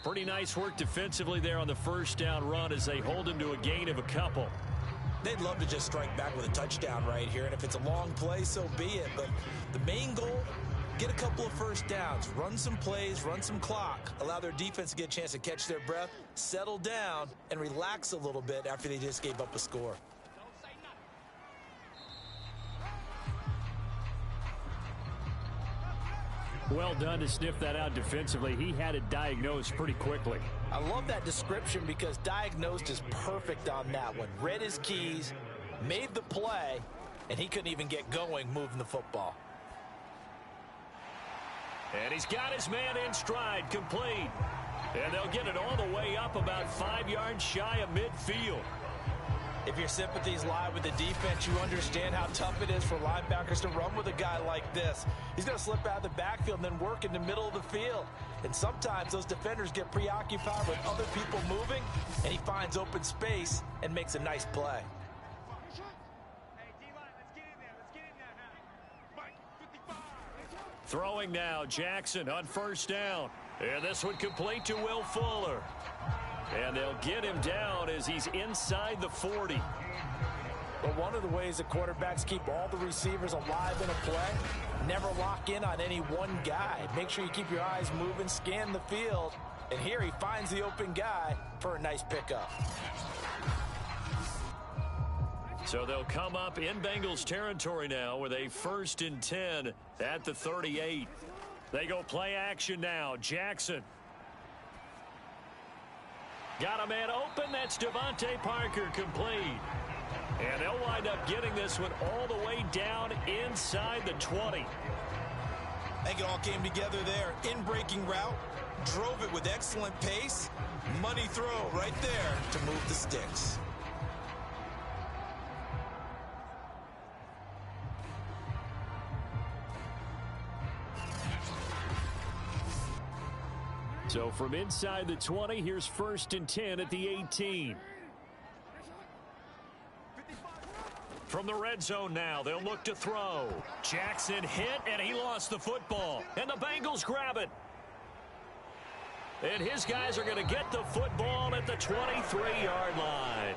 Pretty nice work defensively there on the first down run as they hold him to a gain of a couple. They'd love to just strike back with a touchdown right here, and if it's a long play, so be it. But the main goal, get a couple of first downs, run some plays, run some clock, allow their defense to get a chance to catch their breath, settle down, and relax a little bit after they just gave up a score. Well done to sniff that out defensively. He had it diagnosed pretty quickly. I love that description because diagnosed is perfect on that one. Read his keys, made the play, and he couldn't even get going moving the football. And he's got his man in stride, complete. And they'll get it all the way up about 5 yards shy of midfield. If your sympathies lie with the defense, you understand how tough it is for linebackers to run with a guy like this. He's going to slip out of the backfield and then work in the middle of the field. And sometimes those defenders get preoccupied with other people moving, and he finds open space and makes a nice play. Throwing now, Jackson on first down. And this one complete to Will Fuller. And they'll get him down as he's inside the 40. But one of the ways that quarterbacks keep all the receivers alive in a play, never lock in on any one guy. Make sure you keep your eyes moving, scan the field. And here he finds the open guy for a nice pickup. So they'll come up in Bengals territory now with a 1st and 10 at the 38. They go play action now. Jackson. Got a man open. That's Devontae Parker, complete. And they'll wind up getting this one all the way down inside the 20. I think it all came together there. In-breaking route. Drove it with excellent pace. Money throw right there to move the sticks. So from inside the 20, here's 1st and 10 at the 18. From the red zone now, they'll look to throw. Jackson hit, and he lost the football. And the Bengals grab it. And his guys are going to get the football at the 23-yard line.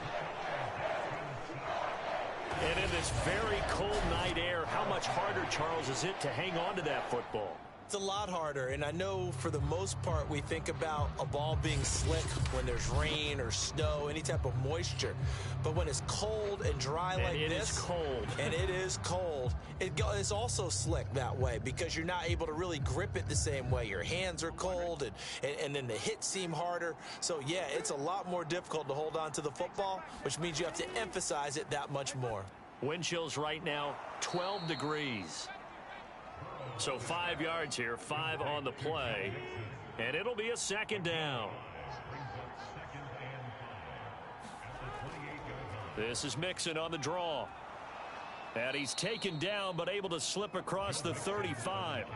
And in this very cold night air, how much harder, Charles, is it to hang on to that football? It's a lot harder, and I know for the most part we think about a ball being slick when there's rain or snow, any type of moisture. But when it's cold and dry like this, it is cold. And it is cold, it's also slick that way because you're not able to really grip it the same way. Your hands are cold, and then the hits seem harder. So, yeah, it's a lot more difficult to hold on to the football, which means you have to emphasize it that much more. Wind chills right now, 12 degrees. So 5 yards here, 5 on the play, and it'll be a 2nd down. This is Mixon on the draw. And he's taken down, but able to slip across the 35.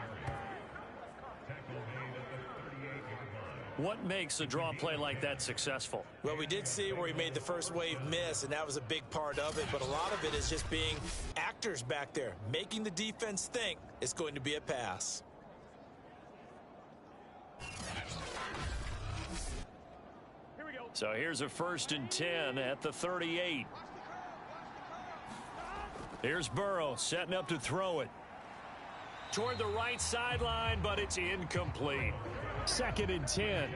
What makes a draw play like that successful? Well, we did see where he made the first wave miss, and that was a big part of it. But a lot of it is just being actors back there, making the defense think it's going to be a pass. So here's a 1st and 10 at the 38. Here's Burrow setting up to throw it. Toward the right sideline, but it's incomplete. 2nd and 10.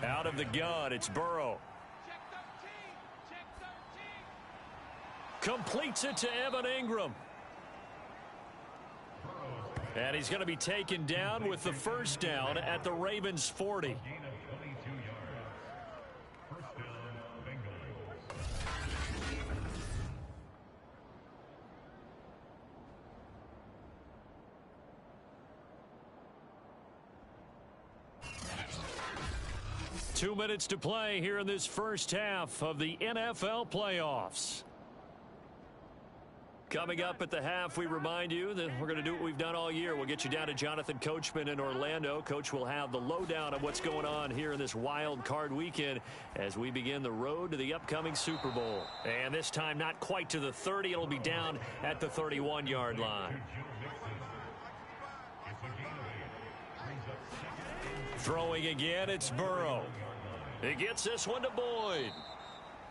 Out of the gun, it's Burrow. Completes it to Evan Ingram. And he's going to be taken down with the 1st down at the Ravens' 40. 2 minutes to play here in this first half of the NFL playoffs. Coming up at the half, we remind you that we're going to do what we've done all year. We'll get you down to Jonathan Coachman in Orlando. Coach will have the lowdown of what's going on here in this wild card weekend as we begin the road to the upcoming Super Bowl. And this time not quite to the 30. It'll be down at the 31-yard line. Throwing again, it's Burrow. He gets this one to Boyd.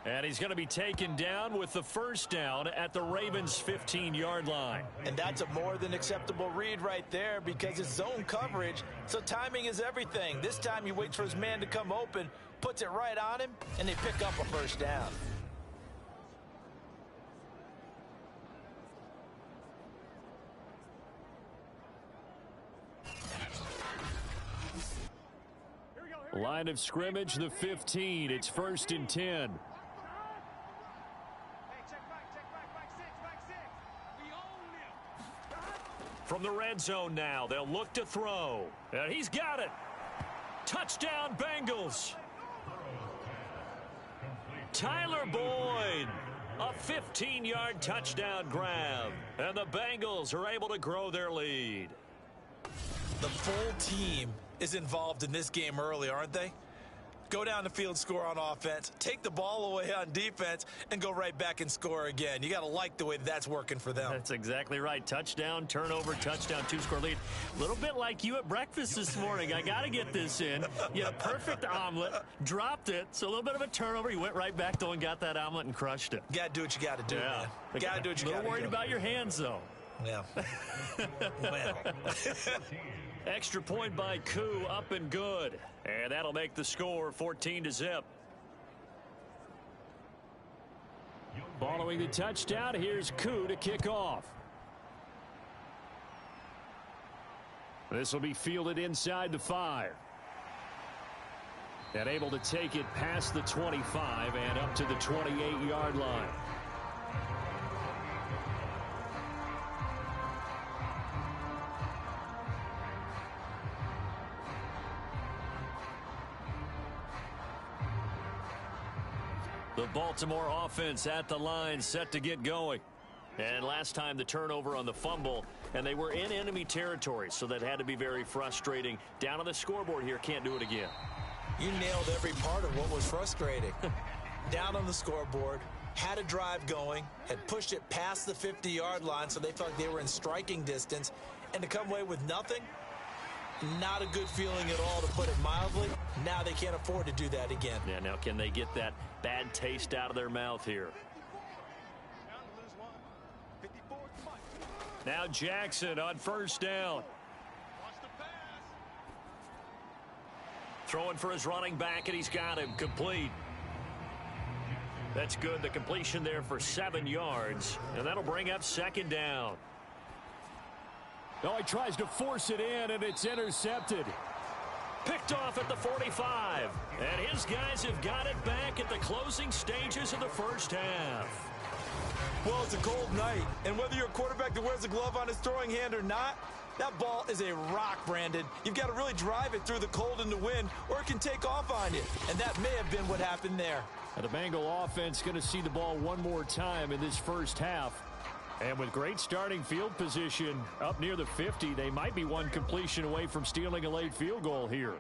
And he's going to be taken down with the 1st down at the Ravens' 15-yard line. And that's a more than acceptable read right there because it's zone coverage, so timing is everything. This time he waits for his man to come open, puts it right on him, and they pick up a 1st down. Line of scrimmage, the 15. It's 1st and 10. From the red zone now, they'll look to throw. And he's got it. Touchdown, Bengals. Tyler Boyd. A 15-yard touchdown grab. And the Bengals are able to grow their lead. The full team is involved in this game early, aren't they? Go down the field, score on offense, take the ball away on defense, and go right back and score again. You got to like the way that's working for them. That's exactly right. Touchdown, turnover, touchdown, 2-score lead. A little bit like you at breakfast this morning. I got to get this in. You had a perfect omelet, dropped it, so a little bit of a turnover. You went right back, though, and got that omelet and crushed it. Got to do what you got to do, man. Got to do what you got to do. A little worried about your hands, though. Yeah. Well. Extra point by Koo, up and good. And that'll make the score 14-0. Following the touchdown, here's Koo to kick off. This will be fielded inside the 5. And able to take it past the 25 and up to the 28-yard line. The Baltimore offense at the line, set to get going. And last time the turnover on the fumble, and they were in enemy territory, so that had to be very frustrating. Down on the scoreboard here, can't do it again. You nailed every part of what was frustrating. Down on the scoreboard, had a drive going, had pushed it past the 50-yard line so they felt like they were in striking distance, and to come away with nothing, not a good feeling at all, to put it mildly. Now they can't afford to do that again. Yeah, now can they get that bad taste out of their mouth here? Now Jackson on first down. Throwing for his running back, and he's got him complete. That's good. The completion there for 7 yards, and that'll bring up second down. Oh, he tries to force it in, and it's intercepted. Picked off at the 45, and his guys have got it back at the closing stages of the first half. Well, it's a cold night, and whether you're a quarterback that wears a glove on his throwing hand or not, that ball is a rock, Brandon. You've got to really drive it through the cold and the wind, or it can take off on you, and that may have been what happened there. And the Bengal offense going to see the ball one more time in this first half. And with great starting field position up near the 50, they might be one completion away from stealing a late field goal here.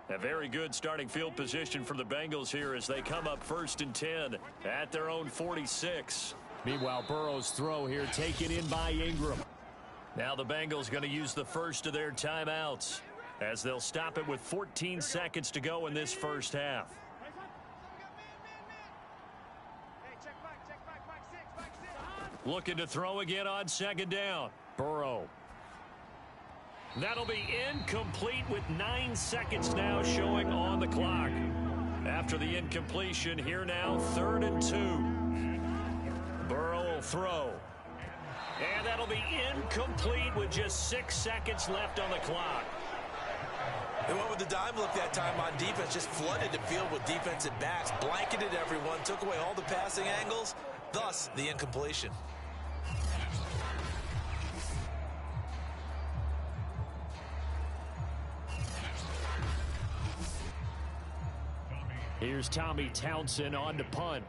A very good starting field position for the Bengals here as they come up 1st and 10 at their own 46. Meanwhile, Burrow's throw here taken in by Ingram. Now the Bengals going to use the first of their timeouts as they'll stop it with 14 seconds to go in this first half. Looking to throw again on second down. Burrow. That'll be incomplete with 9 seconds now showing on the clock. After the incompletion, here now 3rd and 2. Burrow will throw. And that'll be incomplete with just 6 seconds left on the clock. They went with the dime look that time on defense, just flooded the field with defensive backs, blanketed everyone, took away all the passing angles, thus the incompletion. Here's Tommy Townsend on to punt.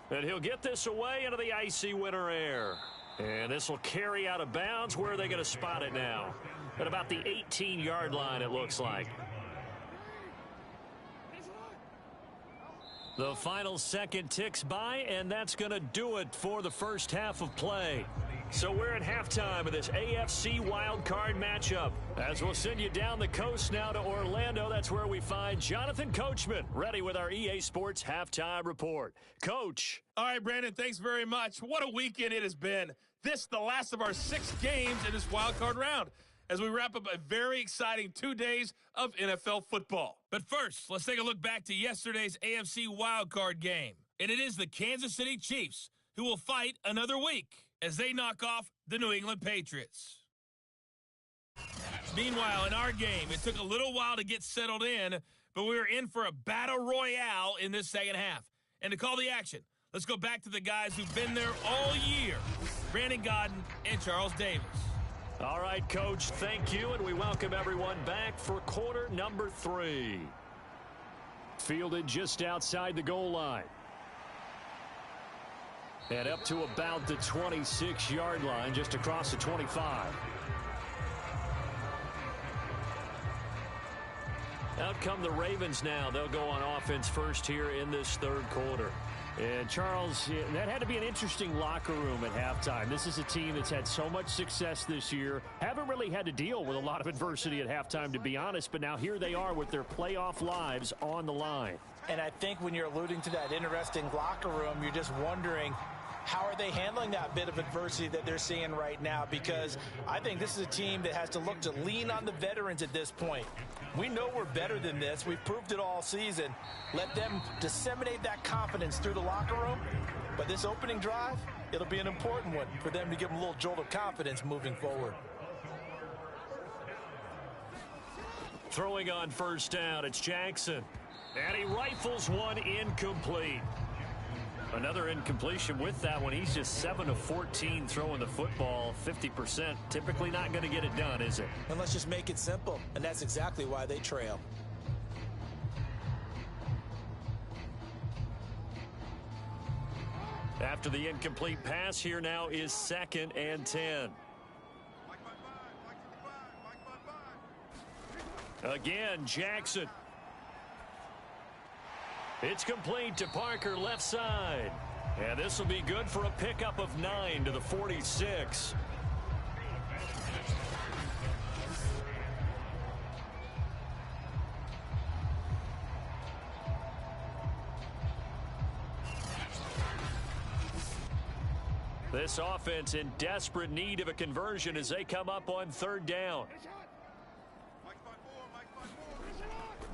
And he'll get this away into the icy winter air. And this will carry out of bounds. Where are they going to spot it now? At about the 18-yard line, it looks like. The final second ticks by, and that's going to do it for the first half of play. So we're at halftime of this AFC Wildcard matchup. As we'll send you down the coast now to Orlando, that's where we find Jonathan Coachman, ready with our EA Sports Halftime Report. Coach. All right, Brandon, thanks very much. What a weekend it has been. This the last of our 6 games in this wildcard round as we wrap up a very exciting 2 days of NFL football. But first, let's take a look back to yesterday's AFC wildcard game. And it is the Kansas City Chiefs who will fight another week as they knock off the New England Patriots. Meanwhile, in our game, it took a little while to get settled in, but we were in for a battle royale in this second half. And to call the action, let's go back to the guys who've been there all year, Brandon Godden and Charles Davis. All right, Coach, thank you, and we welcome everyone back for quarter number 3. Fielded just outside the goal line. And up to about the 26-yard line, just across the 25. Out come the Ravens now. They'll go on offense first here in this third quarter. And, Charles, that had to be an interesting locker room at halftime. This is a team that's had so much success this year. Haven't really had to deal with a lot of adversity at halftime, to be honest. But now here they are with their playoff lives on the line. And I think when you're alluding to that interesting locker room, you're just wondering, how are they handling that bit of adversity that they're seeing right now? Because I think this is a team that has to look to lean on the veterans at this point. We know we're better than this. We've proved it all season. Let them disseminate that confidence through the locker room. But this opening drive, it'll be an important one for them to give them a little jolt of confidence moving forward. Throwing on first down, it's Jackson. And he rifles one incomplete. Another incompletion with that one. He's just 7 of 14 throwing the football. 50%. Typically not going to get it done, is it? And let's just make it simple. And that's exactly why they trail. After the incomplete pass, here now is 2nd and 10. Again, Jackson. It's complete to Parker, left side. And this will be good for a pickup of 9 to the 46. This offense in desperate need of a conversion as they come up on 3rd down.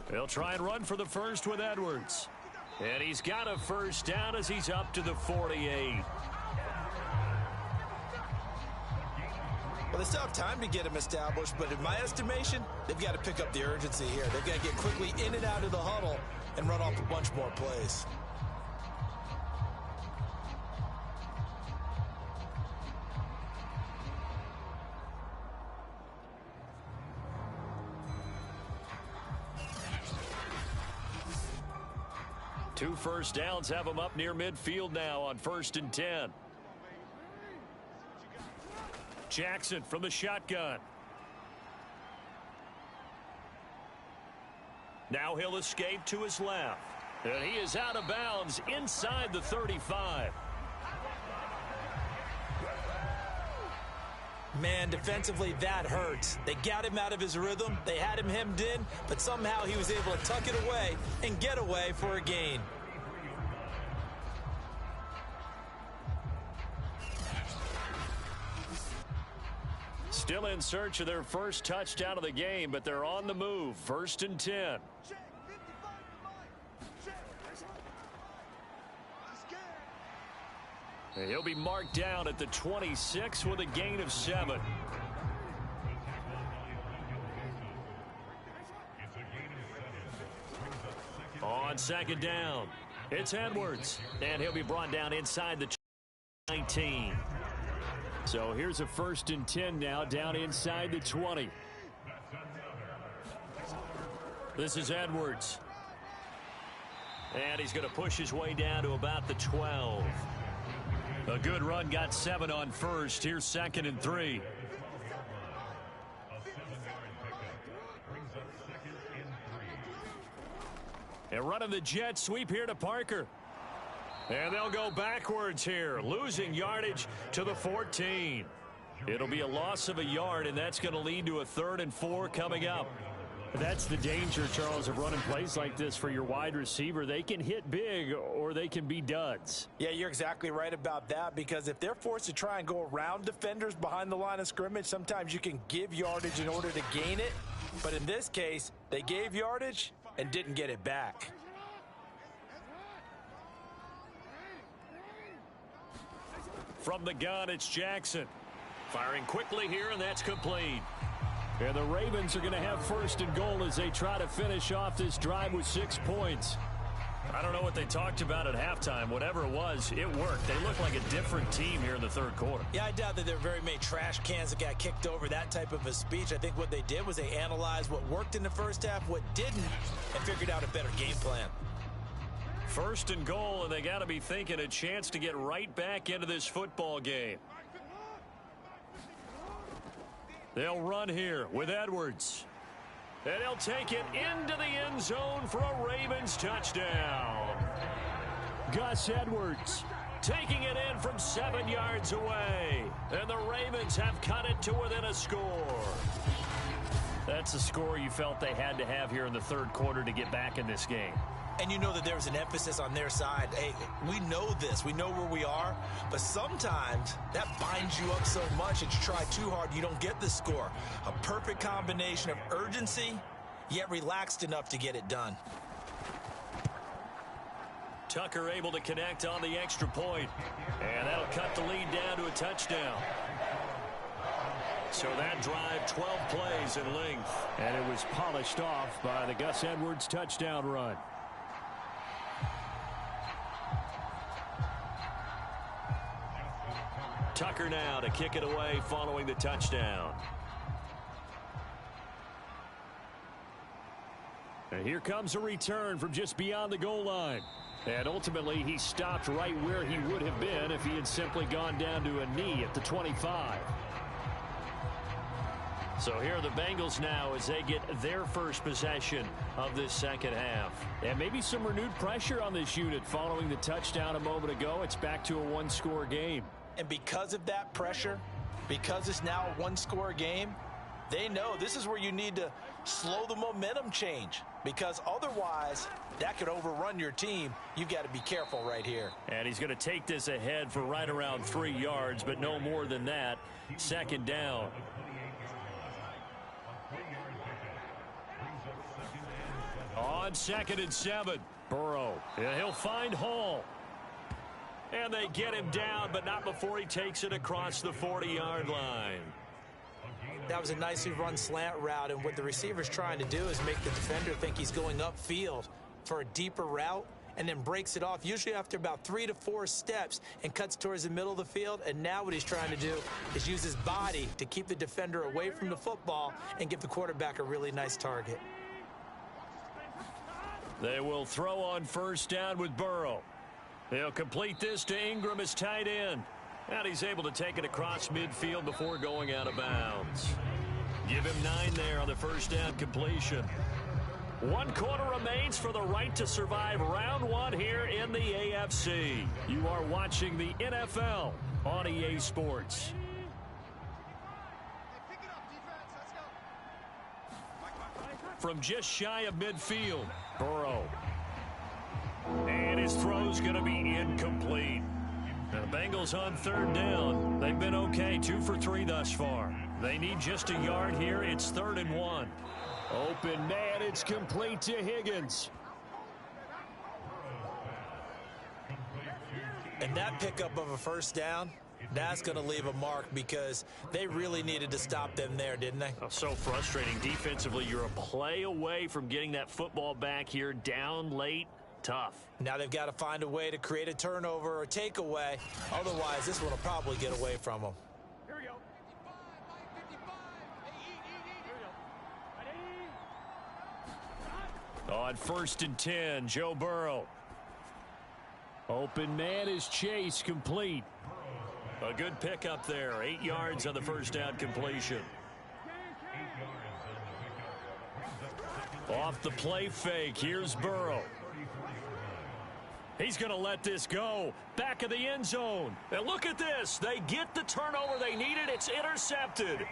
They'll try and run for the first with Edwards. And he's got a first down as he's up to the 48. Well, they still have time to get him established, but in my estimation, they've got to pick up the urgency here. They've got to get quickly in and out of the huddle and run off a bunch more plays. Two first downs have them up near midfield now on 1st and 10. Jackson from the shotgun. Now he'll escape to his left. And he is out of bounds inside the 35. Man, defensively, that hurts. They got him out of his rhythm. They had him hemmed in, but somehow he was able to tuck it away and get away for a gain. Still in search of their first touchdown of the game, but they're on the move. 1st and 10. He'll be marked down at the 26 with a gain of 7. On 2nd down, it's Edwards, and he'll be brought down inside the 19. So here's a 1st and 10 now, down inside the 20. This is Edwards. And he's going to push his way down to about the 12. A good run, got 7 on 1st. Here's 2nd and 3. And running the jet sweep here to Parker. And they'll go backwards here, losing yardage to the 14. It'll be a loss of a yard, and that's going to lead to a 3rd and 4 coming up. That's the danger, Charles, of running plays like this for your wide receiver. They can hit big or they can be duds. Yeah, you're exactly right about that, because if they're forced to try and go around defenders behind the line of scrimmage, sometimes you can give yardage in order to gain it. But in this case, they gave yardage and didn't get it back. From the gun, it's Jackson. Firing quickly here, and that's complete. And the Ravens are going to have 1st and goal as they try to finish off this drive with 6 points. I don't know what they talked about at halftime. Whatever it was, it worked. They look like a different team here in the 3rd quarter. Yeah, I doubt that there were very many trash cans that got kicked over, that type of a speech. I think what they did was they analyzed what worked in the first half, what didn't, and figured out a better game plan. 1st and goal, and they got to be thinking a chance to get right back into this football game. They'll run here with Edwards. And he'll take it into the end zone for a Ravens touchdown. Gus Edwards taking it in from 7 yards away. And the Ravens have cut it to within a score. That's a score you felt they had to have here in the 3rd quarter to get back in this game. And you know that there was an emphasis on their side. Hey, we know this. We know where we are. But sometimes that binds you up so much that you try too hard, you don't get the score. A perfect combination of urgency, yet relaxed enough to get it done. Tucker able to connect on the extra point. And that'll cut the lead down to a touchdown. So that drive, 12 plays in length. And it was polished off by the Gus Edwards touchdown run. Tucker now to kick it away following the touchdown. And here comes a return from just beyond the goal line. And ultimately, he stopped right where he would have been if he had simply gone down to a knee at the 25. So here are the Bengals now as they get their first possession of this second half. And maybe some renewed pressure on this unit following the touchdown a moment ago. It's back to a one-score game. And because of that pressure, because it's now a one-score game, they know this is where you need to slow the momentum change, because otherwise that could overrun your team. You've got to be careful right here. And he's going to take this ahead for right around 3 yards, but no more than that. Second down. On 2nd and 7, Burrow. Yeah, he'll find Hall. And they get him down, but not before he takes it across the 40-yard line. That was a nicely run slant route, and what the receiver's trying to do is make the defender think he's going upfield for a deeper route, and then breaks it off, usually after about 3 to 4 steps, and cuts towards the middle of the field. And now what he's trying to do is use his body to keep the defender away from the football and give the quarterback a really nice target. They will throw on first down with Burrow. They'll complete this to Ingram as tight end. And he's able to take it across midfield before going out of bounds. Give him 9 there on the first down completion. 1 quarter remains for the right to survive round 1 here in the AFC. You are watching the NFL on EA Sports. From just shy of midfield, Burrow. And his throw's going to be incomplete. Now the Bengals on 3rd down. They've been okay, 2 for 3 thus far. They need just a yard here. It's 3rd and 1. Open man, it's complete to Higgins. And that pickup of a first down, that's going to leave a mark, because they really needed to stop them there, didn't they? Oh, so frustrating. Defensively, you're a play away from getting that football back here, down late. Tough. Now they've got to find a way to create a turnover or takeaway. Otherwise, this one will probably get away from them. Here we go. On 1st and 10, Joe Burrow. Open man is Chase, complete. A good pickup there. 8 yards on the first down completion. Off the play fake, here's Burrow. He's going to let this go. Back of the end zone. And look at this. They get the turnover they needed. It's intercepted.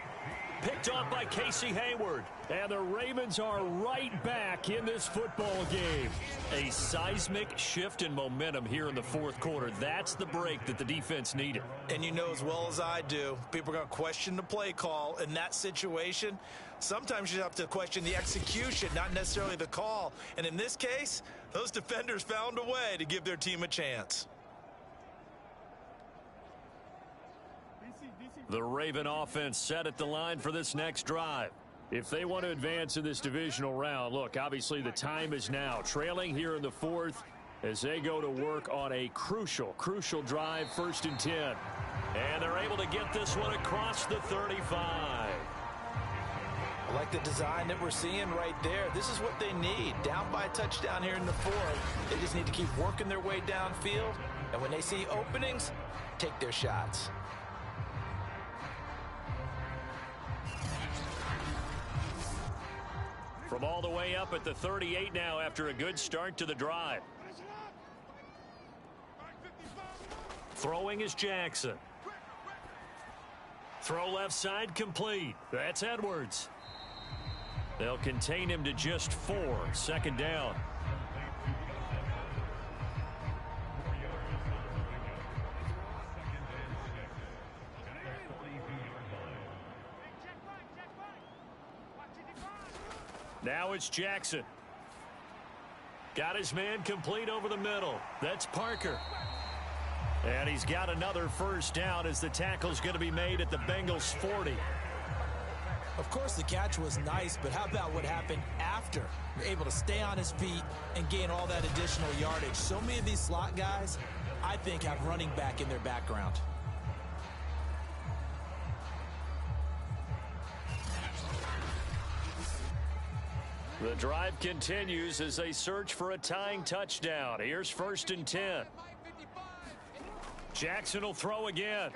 Picked off by Casey Hayward. And the Ravens are right back in this football game. A seismic shift in momentum here in the 4th quarter. That's the break that the defense needed. And you know as well as I do, people are going to question the play call in that situation. Sometimes you have to question the execution, not necessarily the call. And in this case, those defenders found a way to give their team a chance. The Raven offense set at the line for this next drive. If they want to advance in this divisional round, look, obviously the time is now. Trailing here in the 4th as they go to work on a crucial drive, 1st and 10. And they're able to get this one across the 35. I like the design that we're seeing right there. This is what they need. Down by a touchdown here in the 4th. They just need to keep working their way downfield. And when they see openings, take their shots. From all the way up at the 38 now after a good start to the drive. Throwing is Jackson. Throw left side complete. That's Edwards. They'll contain him to just 4. 2nd down. Now it's Jackson. Got his man complete over the middle. That's Parker. And he's got another first down as the tackle's going to be made at the Bengals 40. Of course, the catch was nice, but how about what happened after? Able to stay on his feet and gain all that additional yardage. So many of these slot guys, I think, have running back in their background. The drive continues as they search for a tying touchdown. Here's 1st and 10. Jackson will throw again.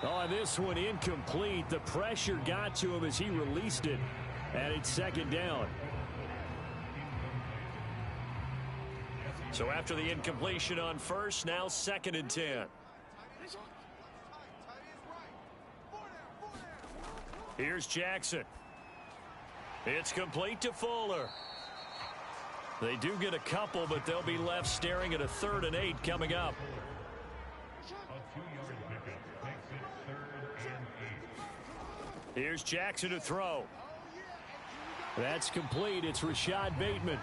Oh, this one incomplete. The pressure got to him as he released it, and it's 2nd down. So after the incompletion on 1st, now 2nd and 10. Here's Jackson. It's complete to Fuller. They do get a couple, but they'll be left staring at a 3rd and 8 coming up. Here's Jackson to throw. That's complete. It's Rashad Bateman.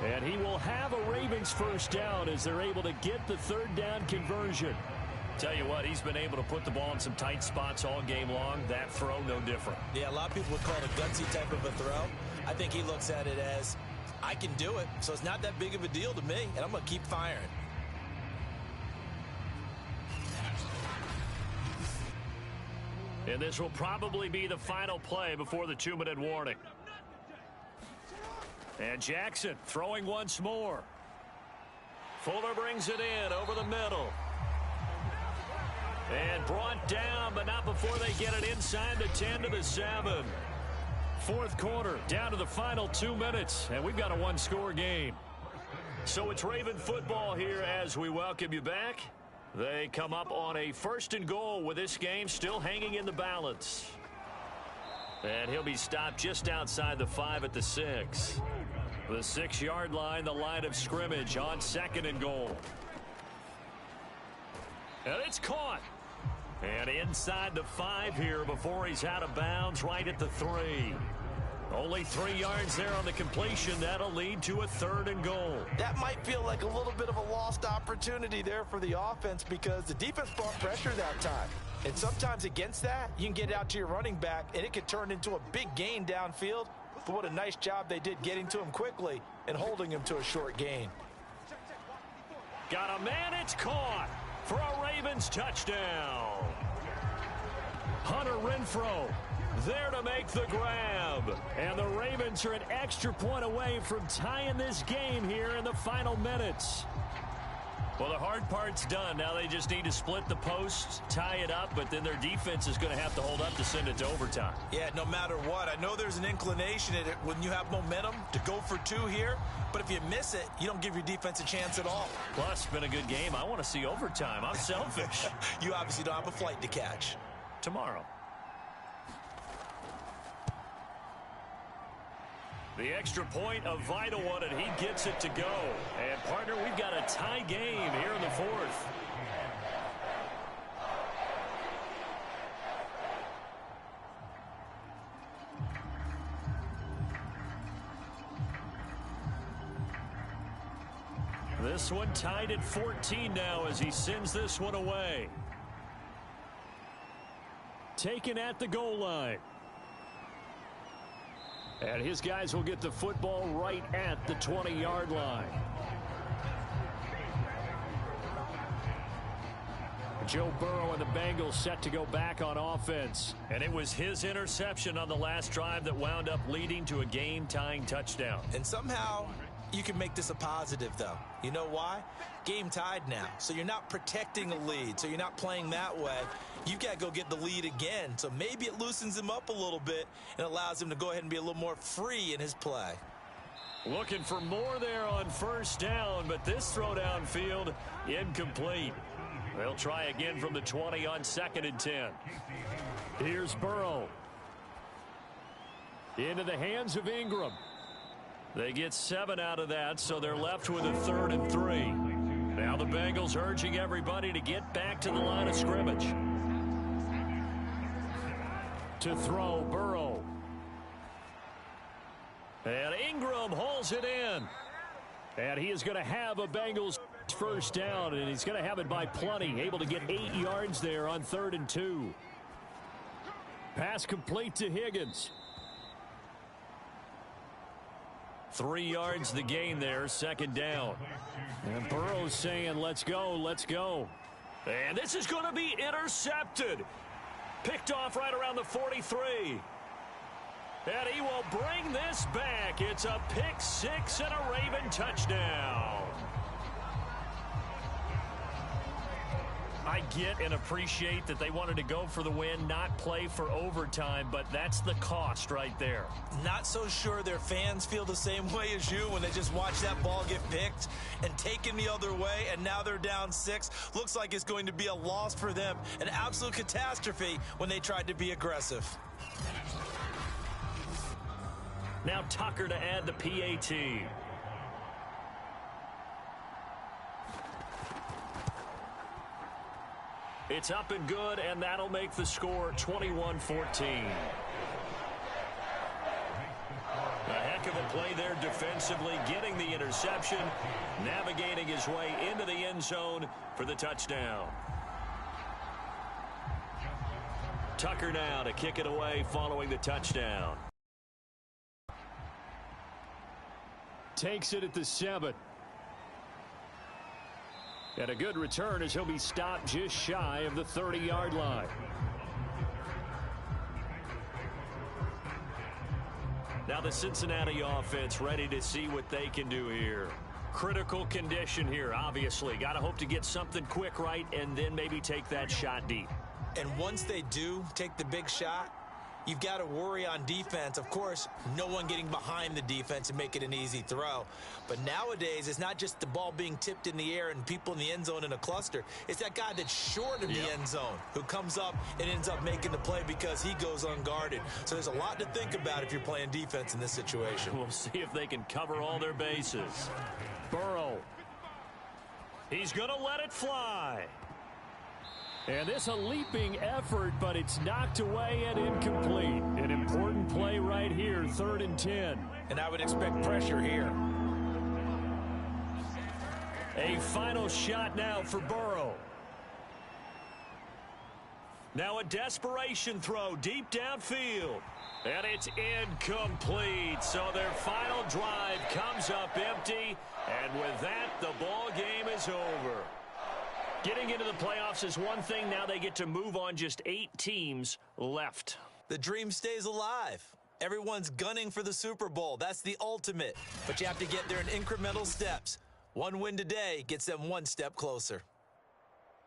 And he will have a Ravens 1st down as they're able to get the 3rd down conversion. Tell you what, he's been able to put the ball in some tight spots all game long. That throw, no different. Yeah, a lot of people would call it a gutsy type of a throw. I think he looks at it as, I can do it, so it's not that big of a deal to me, and I'm going to keep firing. And this will probably be the final play before the 2-minute warning. And Jackson throwing once more. Fuller brings it in over the middle. And brought down, but not before they get it inside the 10 to the 7. 4th quarter, down to the final 2 minutes, and we've got a 1-score game. So it's Raven football here as we welcome you back. They come up on a 1st and goal with this game still hanging in the balance. And he'll be stopped just outside the 5 at the 6. The 6-yard line, the line of scrimmage on 2nd and goal. And it's caught. And inside the 5 here before he's out of bounds right at the 3. Only 3 yards there on the completion. That'll lead to a 3rd and goal. That might feel like a little bit of a lost opportunity there for the offense because the defense brought pressure that time. And sometimes against that, you can get out to your running back, and it could turn into a big gain downfield. But what a nice job they did getting to him quickly and holding him to a short gain. Got a man, it's caught for a Ravens touchdown. Hunter Renfrow there to make the grab. And the Ravens are an extra point away from tying this game here in the final minutes. Well, the hard part's done. Now they just need to split the post, tie it up, but then their defense is going to have to hold up to send it to overtime. Yeah, no matter what. I know there's an inclination in it when you have momentum to go for 2 here, but if you miss it, you don't give your defense a chance at all. Plus, it's been a good game. I want to see overtime. I'm selfish. You obviously don't have a flight to catch. Tomorrow. The extra point, a vital one, and he gets it to go. And, partner, we've got a tie game here in the 4th. This one tied at 14 now as he sends this one away. Taken at the goal line. And his guys will get the football right at the 20-yard line. Joe Burrow and the Bengals set to go back on offense. And it was his interception on the last drive that wound up leading to a game-tying touchdown. And somehow you can make this a positive, though. You know why? Game tied now. So you're not protecting a lead. So you're not playing that way. You've got to go get the lead again. So maybe it loosens him up a little bit and allows him to go ahead and be a little more free in his play. Looking for more there on 1st down, but this throw downfield incomplete. They'll try again from the 20 on 2nd and 10. Here's Burrow. Into the hands of Ingram. They get 7 out of that, so they're left with a 3rd and 3. Now the Bengals urging everybody to get back to the line of scrimmage. To throw, Burrow. And Ingram hauls it in. And he is going to have a Bengals 1st down, and he's going to have it by plenty. Able to get 8 yards there on 3rd and 2. Pass complete to Higgins. 3 yards the gain there, 2nd down. And Burrow's saying, let's go, let's go. And this is going to be intercepted. Picked off right around the 43. And he will bring this back. It's a pick six and a Raven touchdown. I get and appreciate that they wanted to go for the win, not play for overtime, but that's the cost right there. Not so sure their fans feel the same way as you when they just watch that ball get picked and taken the other way, and now they're down 6. Looks like it's going to be a loss for them, an absolute catastrophe when they tried to be aggressive. Now Tucker to add the PAT. It's up and good, and that'll make the score 21-14. A heck of a play there defensively, getting the interception, navigating his way into the end zone for the touchdown. Tucker now to kick it away following the touchdown. Takes it at the 7. And a good return as he'll be stopped just shy of the 30-yard line. Now the Cincinnati offense ready to see what they can do here. Critical condition here, obviously. Got to hope to get something quick right and then maybe take that shot deep. And once they do take the big shot, you've got to worry on defense. Of course, no one getting behind the defense and make it an easy throw. But nowadays, it's not just the ball being tipped in the air and people in the end zone in a cluster. It's that guy that's short of the end zone who comes up and ends up making the play because he goes unguarded. So there's a lot to think about if you're playing defense in this situation. We'll see if they can cover all their bases. Burrow. He's going to let it fly. And this a leaping effort, but it's knocked away and incomplete. An important play right here, 3rd and 10. And I would expect pressure here. A final shot now for Burrow. Now a desperation throw deep downfield. And it's incomplete. So their final drive comes up empty. And with that, the ball game is over. Getting into the playoffs is one thing. Now they get to move on. Just 8 teams left. The dream stays alive. Everyone's gunning for the Super Bowl. That's the ultimate. But you have to get there in incremental steps. One win today gets them one step closer.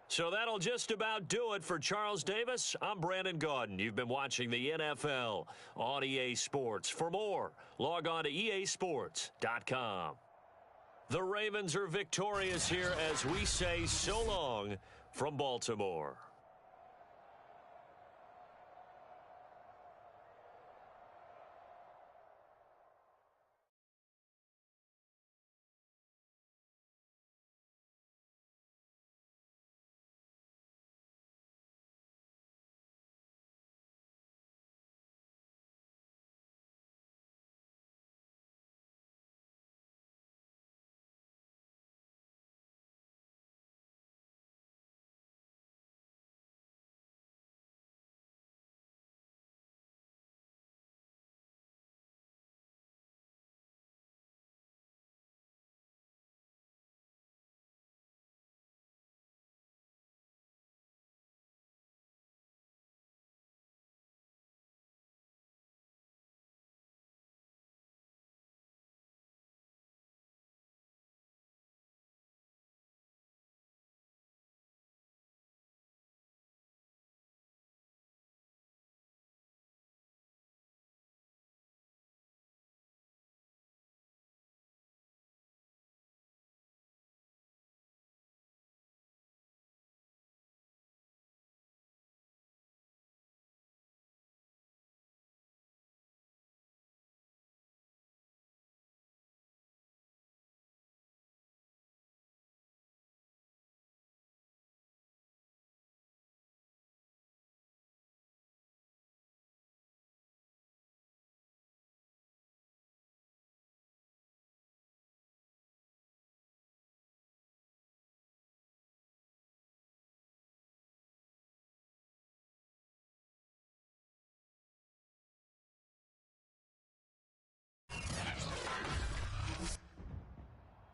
So that'll just about do it for Charles Davis. I'm Brandon Gaudin. You've been watching the NFL on EA Sports. For more, log on to easports.com. The Ravens are victorious here as we say so long from Baltimore.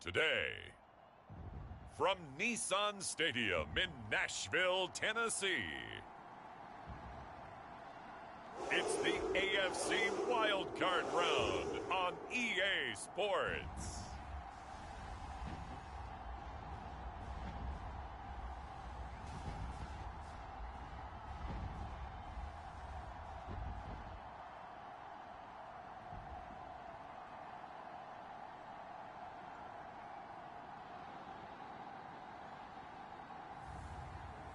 Today, from Nissan Stadium in Nashville, Tennessee, it's the AFC Wildcard. Wildcard round on EA Sports.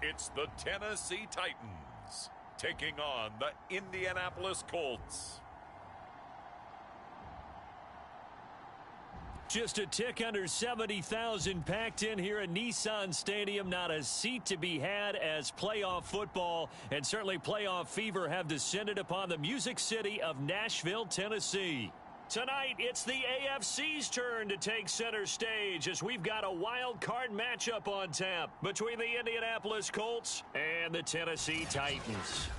It's the Tennessee Titans taking on the Indianapolis Colts. Just a tick under 70,000 packed in here at Nissan Stadium. Not a seat to be had as playoff football and certainly playoff fever have descended upon the Music City of Nashville, Tennessee. Tonight, it's the AFC's turn to take center stage as we've got a wild card matchup on tap between the Indianapolis Colts and the Tennessee Titans.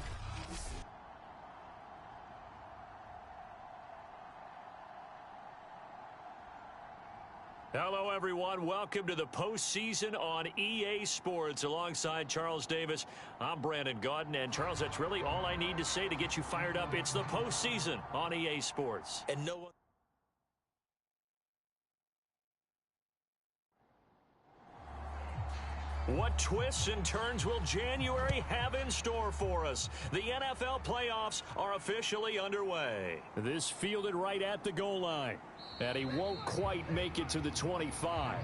Hello, everyone. Welcome to the postseason on EA Sports. Alongside Charles Davis, I'm Brandon Gaudin. And, Charles, that's really all I need to say to get you fired up. It's the postseason on EA Sports. And no one... What twists and turns will January have in store for us? The NFL playoffs are officially underway. This fielded right at the goal line. And he won't quite make it to the 25.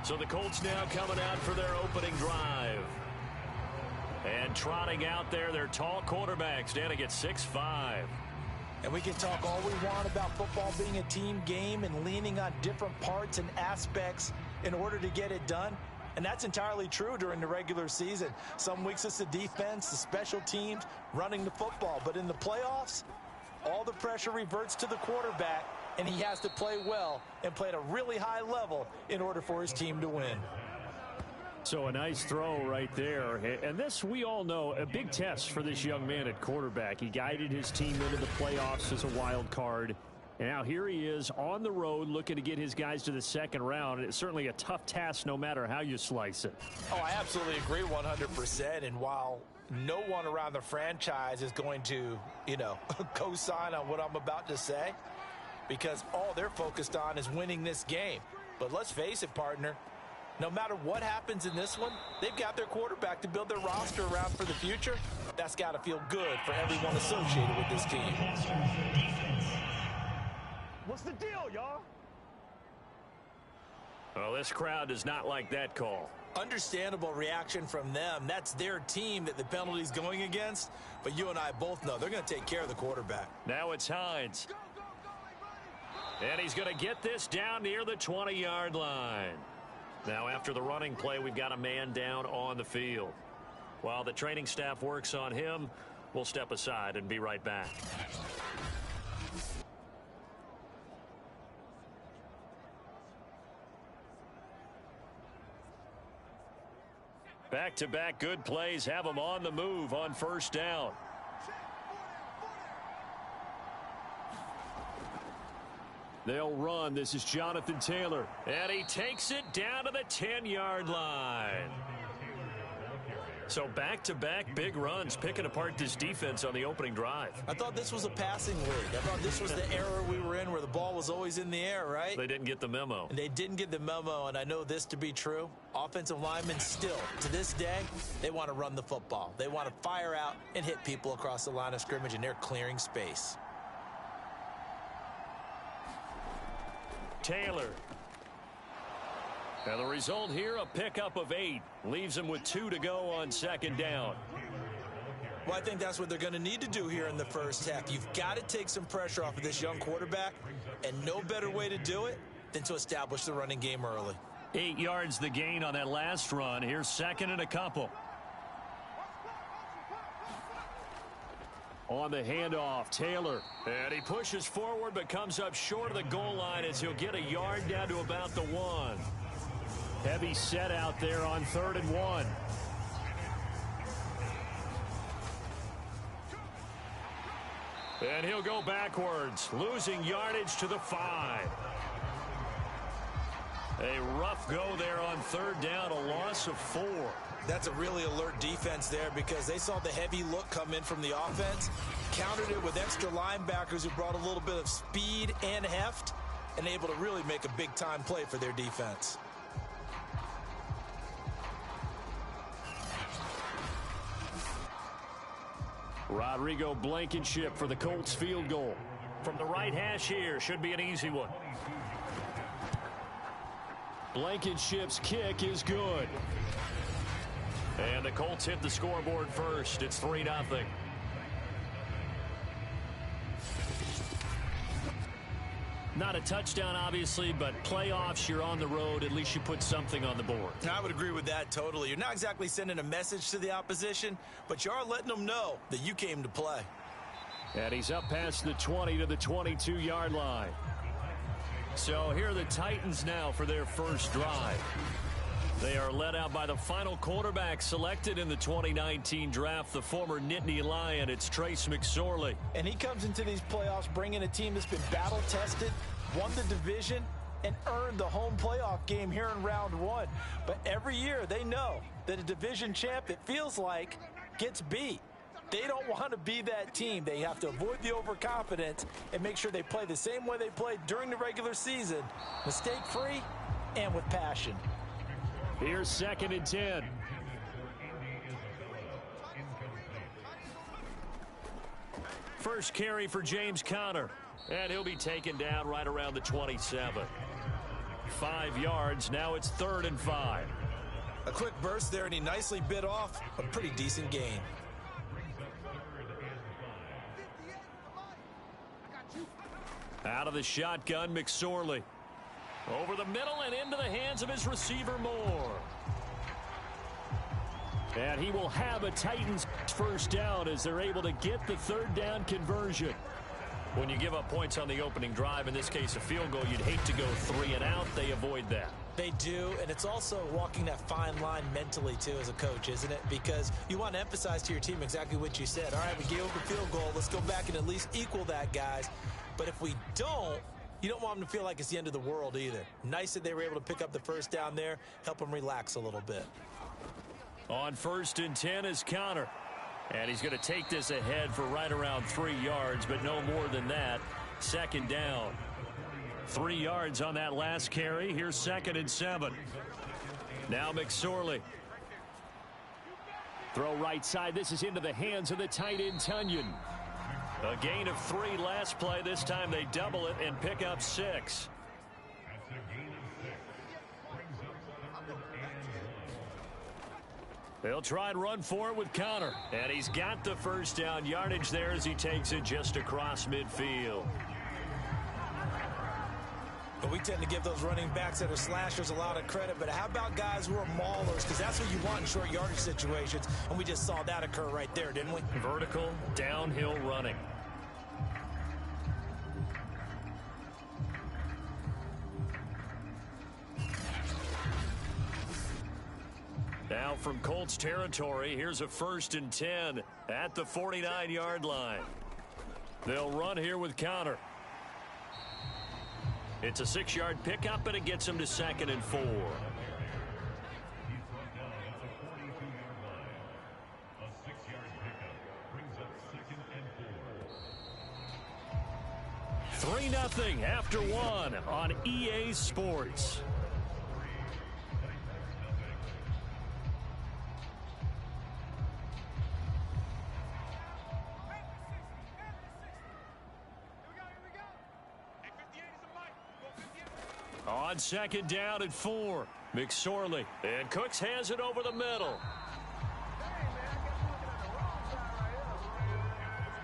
So the Colts now coming out for their opening drive. And trotting out there, their tall quarterback standing at 6'5". And we can talk all we want about football being a team game and leaning on different parts and aspects in order to get it done. And that's entirely true during the regular season. Some weeks it's the defense, the special teams, running the football. But in the playoffs, all the pressure reverts to the quarterback, and he has to play well and play at a really high level in order for his team to win. So a nice throw right there. And this, we all know, a big test for this young man at quarterback. He guided his team into the playoffs as a wild card. And now here he is on the road looking to get his guys to the second round. It's certainly a tough task no matter how you slice it. Oh, I absolutely agree 100%. And while no one around the franchise is going to, co-sign on what I'm about to say, because all they're focused on is winning this game. But let's face it, partner, no matter what happens in this one, they've got their quarterback to build their roster around for the future. That's got to feel good for everyone associated with this team. What's the deal, y'all? Well, this crowd does not like that call. Understandable reaction from them. That's their team that the penalty's going against. But you and I both know they're going to take care of the quarterback. Now it's Hines. And he's going to get this down near the 20-yard line. Now after the running play, we've got a man down on the field. While the training staff works on him, we'll step aside and be right back. Back-to-back good plays have them on the move on first down. They'll run. This is Jonathan Taylor. And he takes it down to the 10-yard line. So back-to-back big runs, picking apart this defense on the opening drive. I thought this was a passing league. I thought this was the era we were in where the ball was always in the air, right? They didn't get the memo. And they didn't get the memo, and I know this to be true. Offensive linemen still, to this day, they want to run the football. They want to fire out and hit people across the line of scrimmage, and they're clearing space. Taylor. And the result here, a pickup of 8. Leaves him with 2 to go on second down. Well, I think that's what they're going to need to do here in the first half. You've got to take some pressure off of this young quarterback, and no better way to do it than to establish the running game early. 8 yards the gain on that last run. Here's second and a couple. On the handoff, Taylor. And he pushes forward but comes up short of the goal line as he'll get a yard down to about the 1. Heavy set out there on 3rd and 1. And he'll go backwards, losing yardage to the 5. A rough go there on third down, a loss of 4. That's a really alert defense there because they saw the heavy look come in from the offense, countered it with extra linebackers who brought a little bit of speed and heft, and able to really make a big-time play for their defense. Rodrigo Blankenship for the Colts field goal. From the right hash here, should be an easy one. Blankenship's kick is good. And the Colts hit the scoreboard first. It's 3-0. Not a touchdown, obviously, but playoffs, you're on the road. At least you put something on the board. I would agree with that totally. You're not exactly sending a message to the opposition, but you are letting them know that you came to play. And he's up past the 20 to the 22-yard line. So here are the Titans now for their first drive. They are led out by the final quarterback selected in the 2019 draft, the former Nittany Lion. It's Trace McSorley. And he comes into these playoffs bringing a team that's been battle-tested, won the division, and earned the home playoff game here in round 1. But every year they know that a division champ, it feels like, gets beat. They don't want to be that team. They have to avoid the overconfidence and make sure they play the same way they played during the regular season, mistake-free and with passion. Here's 2nd and 10. First carry for James Conner. And he'll be taken down right around the 27. 5 yards. Now it's 3rd and 5. A quick burst there, and he nicely bit off a pretty decent gain. Out of the shotgun, McSorley. Over the middle and into the hands of his receiver, Moore. And he will have a Titans first down as they're able to get the 3rd down conversion. When you give up points on the opening drive, in this case a field goal, you'd hate to go 3 and out. They avoid that. They do, and it's also walking that fine line mentally, too, as a coach, isn't it? Because you want to emphasize to your team exactly what you said. All right, we gave up a field goal. Let's go back and at least equal that, guys. But if we don't, you don't want them to feel like it's the end of the world either. Nice that they were able to pick up the first down there, help them relax a little bit. On 1st and 10 is Conner. And he's going to take this ahead for right around 3 yards, but no more than that. 2nd down. 3 yards on that last carry. Here's 2nd and 7. Now McSorley. Throw right side. This is into the hands of the tight end, Tunyon. A gain of 3 last play. This time they double it and pick up 6. They'll try and run for it with Conner. And he's got the first down yardage there as he takes it just across midfield. But we tend to give those running backs that are slashers a lot of credit. But how about guys who are maulers? Because that's what you want in short yardage situations. And we just saw that occur right there, didn't we? Vertical, downhill running. Now from Colts territory, here's a 1st and 10 at the 49-yard line. They'll run here with Conner. It's a 6-yard pickup, and it gets him to 2nd and 4. 3-0 after 1 on EA Sports. On 2nd down at 4, McSorley. And Cooks has it over the middle.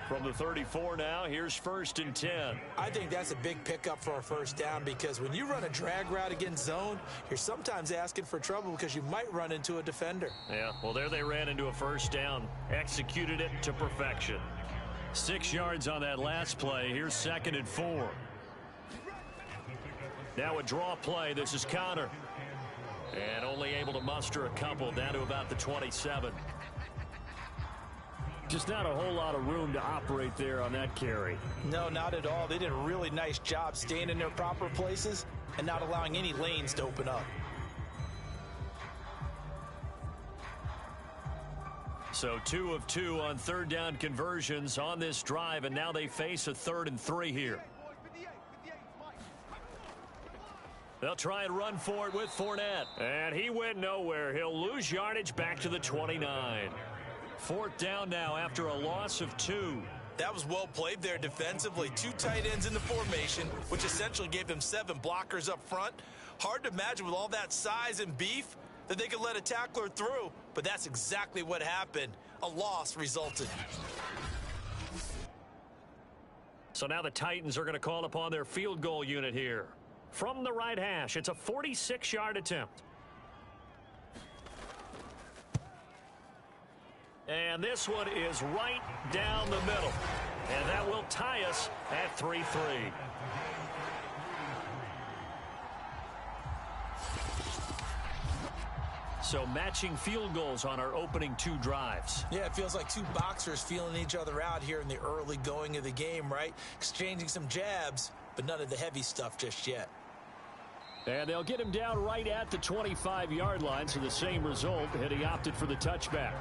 From the 34 now, here's 1st and 10. I think that's a big pickup for a first down because when you run a drag route against zone, you're sometimes asking for trouble because you might run into a defender. Yeah, well, there they ran into a first down. Executed it to perfection. 6 yards on that last play. Here's 2nd and 4. Now a draw play. This is Conner. And only able to muster a couple down to about the 27. Just not a whole lot of room to operate there on that carry. No, not at all. They did a really nice job staying in their proper places and not allowing any lanes to open up. So 2 of 2 on third down conversions on this drive, and now they face a 3rd and 3 here. They'll try and run for it with Fournette. And he went nowhere. He'll lose yardage back to the 29. 4th down now after a loss of 2. That was well played there defensively. 2 tight ends in the formation, which essentially gave them 7 blockers up front. Hard to imagine with all that size and beef that they could let a tackler through, but that's exactly what happened. A loss resulted. So now the Titans are going to call upon their field goal unit here. From the right hash, it's a 46-yard attempt. And this one is right down the middle. And that will tie us at 3-3. So matching field goals on our opening 2 drives. Yeah, it feels like 2 boxers feeling each other out here in the early going of the game, right? Exchanging some jabs, but none of the heavy stuff just yet. And they'll get him down right at the 25-yard line, so the same result, and he opted for the touchback.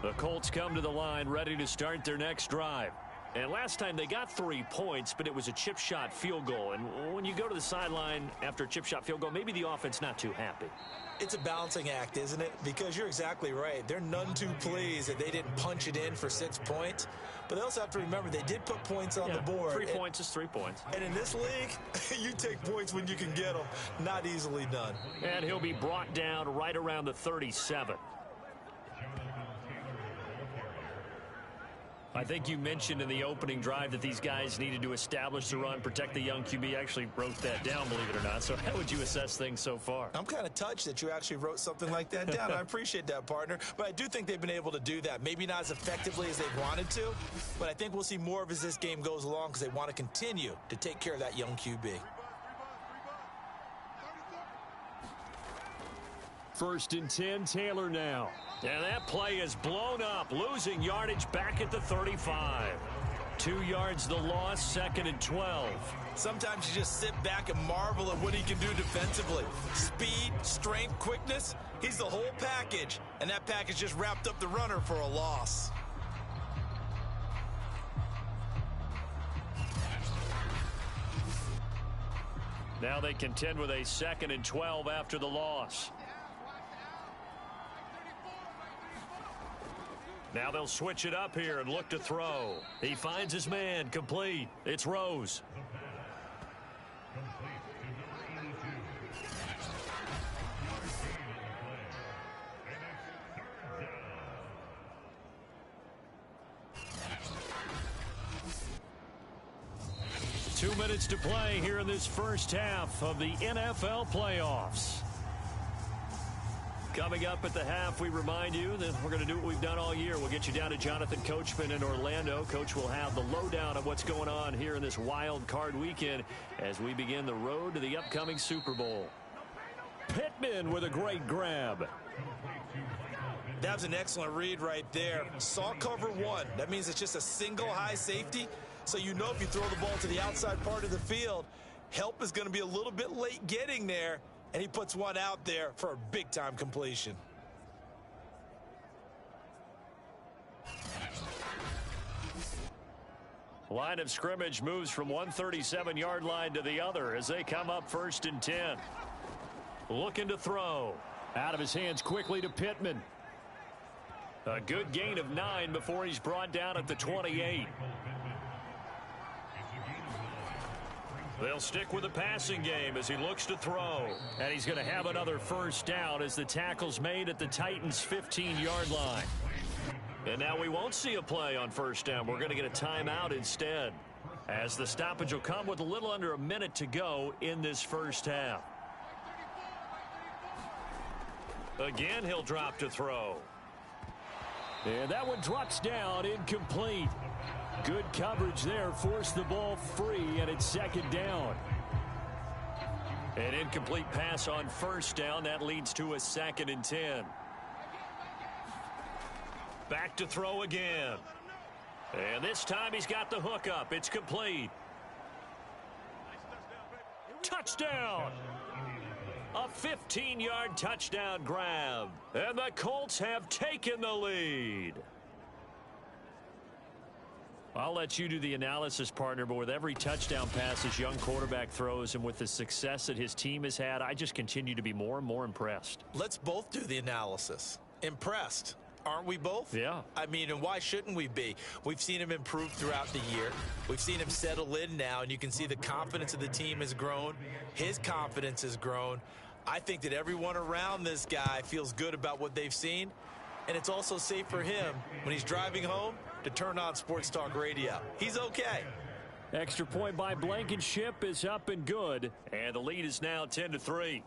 The Colts come to the line ready to start their next drive. And last time they got 3 points, but it was a chip shot field goal. And when you go to the sideline after a chip shot field goal, maybe the offense not too happy. It's a balancing act, isn't it? Because you're exactly right. They're none too pleased that they didn't punch it in for 6 points. But they also have to remember they did put points on the board. 3 points is 3 points. And in this league, you take points when you can get them. Not easily done. And he'll be brought down right around the 37. I think you mentioned in the opening drive that these guys needed to establish the run, protect the young QB. Actually wrote that down, believe it or not. So how would you assess things so far? I'm kind of touched that you actually wrote something like that down. I appreciate that, partner. But I do think they've been able to do that. Maybe not as effectively as they wanted to, but I think we'll see more of as this game goes along because they want to continue to take care of that young QB. 1st and 10, Taylor now. And that play is blown up, losing yardage back at the 35. 2 yards the loss, 2nd and 12. Sometimes you just sit back and marvel at what he can do defensively. Speed, strength, quickness, he's the whole package. And that package just wrapped up the runner for a loss. Now they contend with a 2nd and 12 after the loss. Now they'll switch it up here and look to throw. He finds his man, complete. It's Rose. Two minutes to play here in this first half of the NFL playoffs. Coming up at the half, we remind you that we're going to do what we've done all year. We'll get you down to Jonathan Coachman in Orlando. Coach will have the lowdown of what's going on here in this wild card weekend as we begin the road to the upcoming Super Bowl. Pittman with a great grab. That was an excellent read right there. Saw cover 1. That means it's just a single high safety. So you know if you throw the ball to the outside part of the field, help is going to be a little bit late getting there. And he puts one out there for a big-time completion. Line of scrimmage moves from 137-yard line to the other as they come up 1st and 10. Looking to throw. Out of his hands quickly to Pittman. A good gain of 9 before he's brought down at the 28. They'll stick with the passing game as he looks to throw. And he's going to have another 1st down as the tackle's made at the Titans' 15-yard line. And now we won't see a play on 1st down. We're going to get a timeout instead, as the stoppage will come with a little under a minute to go in this first half. Again, he'll drop to throw. And that one drops down, incomplete. Good coverage there, forced the ball free, and it's 2nd down. An incomplete pass on first down. That leads to a 2nd and 10. Back to throw again. And this time he's got the hook up. It's complete. Touchdown! A 15-yard touchdown grab. And the Colts have taken the lead. I'll let you do the analysis, partner, but with every touchdown pass this young quarterback throws and with the success that his team has had, I just continue to be more and more impressed. Let's both do the analysis. Impressed. Aren't we both? Yeah. I mean, and why shouldn't we be? We've seen him improve throughout the year. We've seen him settle in now, and you can see the confidence of the team has grown. His confidence has grown. I think that everyone around this guy feels good about what they've seen, and it's also safe for him when he's driving home to turn on Sports Talk Radio. He's okay. Extra point by Blankenship is up and good, and the lead is now 10-3.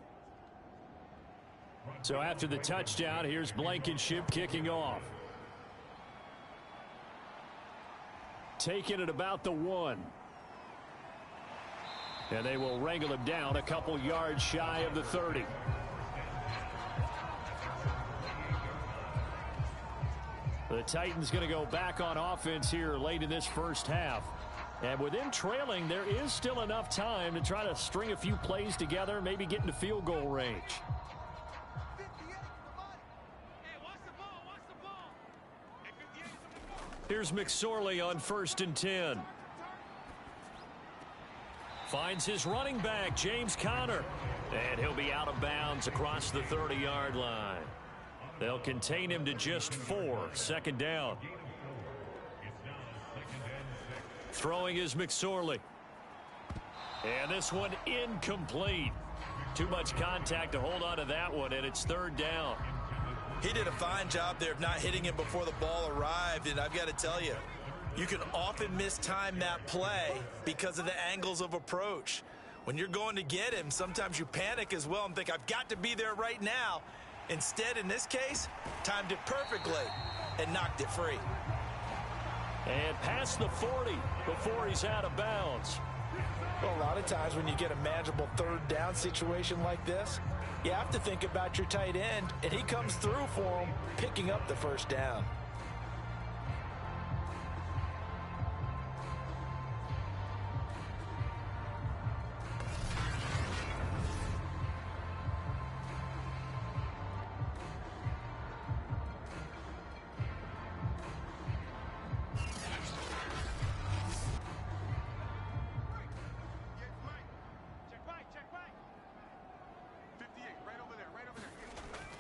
So after the touchdown, here's Blankenship kicking off. Taking it about the 1. And they will wrangle him down a couple yards shy of the 30. The Titans going to go back on offense here late in this first half. And with them trailing, there is still enough time to try to string a few plays together, maybe get into field goal range. Here's McSorley on 1st and 10. Finds his running back, James Conner. And he'll be out of bounds across the 30-yard line. They'll contain him to just 4. 2nd down. Throwing is McSorley. And this one incomplete. Too much contact to hold on to that one, and it's 3rd down. He did a fine job there of not hitting him before the ball arrived, and I've got to tell you, you can often mistime that play because of the angles of approach. When you're going to get him, sometimes you panic as well and think, I've got to be there right now. Instead, in this case, timed it perfectly and knocked it free. And past the 40 before he's out of bounds. Well, a lot of times when you get a manageable 3rd down situation like this, you have to think about your tight end, and he comes through for him, picking up the 1st down.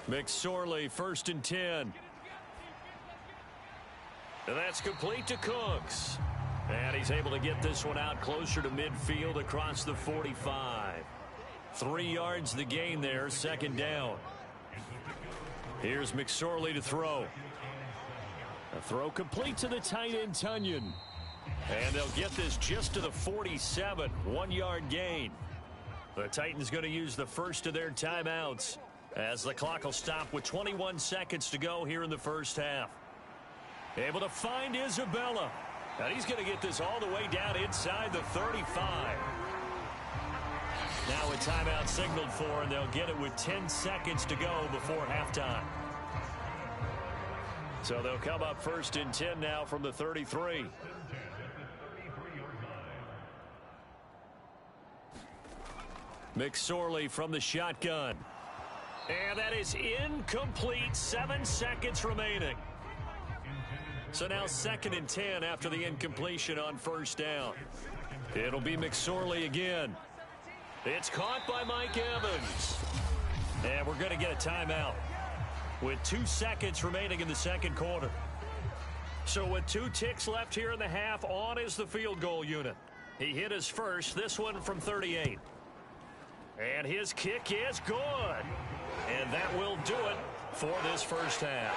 McSorley, 1st and 10. And that's complete to Cooks. And he's able to get this one out closer to midfield across the 45. 3 yards the gain there, 2nd down. Here's McSorley to throw. A throw complete to the tight end, Tunyon. And they'll get this just to the 47. 1-yard gain. The Titans going to use the first of their timeouts as the clock will stop with 21 seconds to go here in the first half. Able to find Isabella. And he's going to get this all the way down inside the 35. Now a timeout signaled for, and they'll get it with 10 seconds to go before halftime. So they'll come up 1st and 10 now from the 33. McSorley from the shotgun. And that is incomplete. 7 seconds remaining. So now 2nd and 10 after the incompletion on 1st down. It'll be McSorley again. It's caught by Mike Evans. And we're going to get a timeout with 2 seconds remaining in the 2nd quarter. So with 2 ticks left here in the half, on is the field goal unit. He hit his first, this one from 38. And his kick is good. And that will do it for this first half.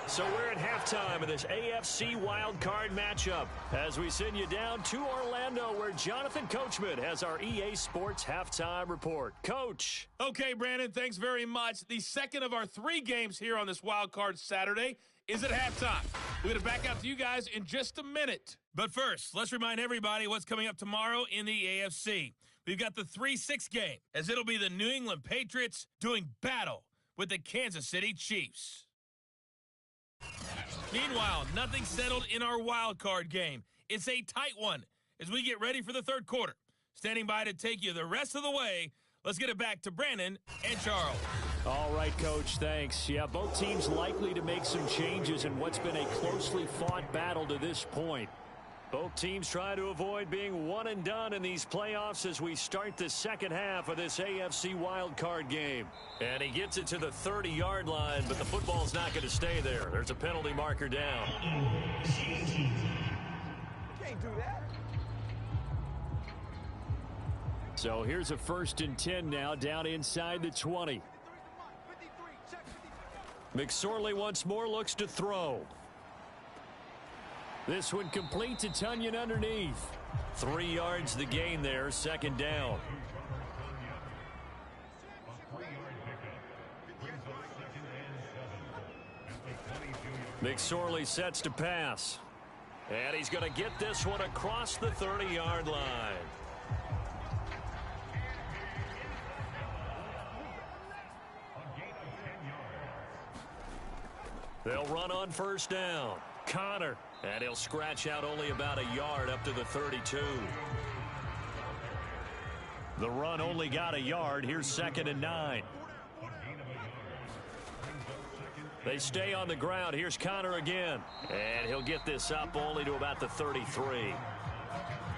So we're at halftime of this AFC Wildcard matchup as we send you down to Orlando where Jonathan Coachman has our EA Sports Halftime Report. Coach. Okay, Brandon, thanks very much. The second of our 3 games here on this Wildcard Saturday is at halftime. We're going to back out to you guys in just a minute. But first, let's remind everybody what's coming up tomorrow in the AFC. we've got the 3-6 game, as it'll be the New England Patriots doing battle with the Kansas City Chiefs. Meanwhile, nothing settled in our wild card game. It's a tight one as we get ready for the third quarter. Standing by to take you the rest of the way, let's get it back to Brandon and Charles. All right, Coach, thanks. Yeah, both teams likely to make some changes in what's been a closely fought battle to this point. Both teams try to avoid being one and done in these playoffs as we start the second half of this AFC wildcard game. And he gets it to the 30-yard line, but the football's not going to stay there. There's a penalty marker down. Can't do that. So here's a 1st and 10 now, down inside the 20. McSorley once more looks to throw. This one complete to Tunyon underneath. 3 yards the gain there, 2nd down. McSorley sets to pass. And he's going to get this one across the 30-yard line. They'll run on 1st down. Connor. And he'll scratch out only about a yard up to the 32. The run only got a yard. Here's 2nd and 9. They stay on the ground. Here's Connor again. And he'll get this up only to about the 33.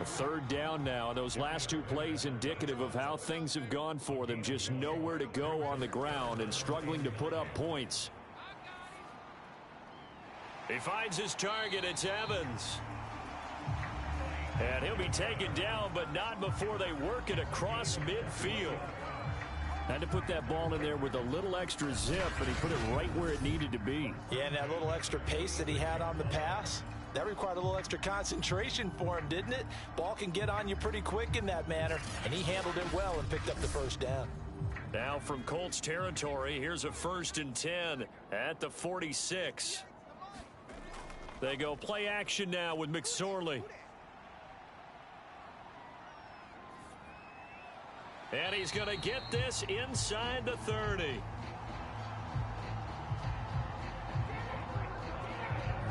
A 3rd down now. Those last 2 plays indicative of how things have gone for them. Just nowhere to go on the ground and struggling to put up points. He finds his target. It's Evans. And he'll be taken down, but not before they work it across midfield. Had to put that ball in there with a little extra zip, but he put it right where it needed to be. Yeah, and that little extra pace that he had on the pass, that required a little extra concentration for him, didn't it? Ball can get on you pretty quick in that manner, and he handled it well and picked up the 1st down. Now from Colts territory, here's a 1st and 10 at the 46. They go play action now with McSorley. And he's going to get this inside the 30.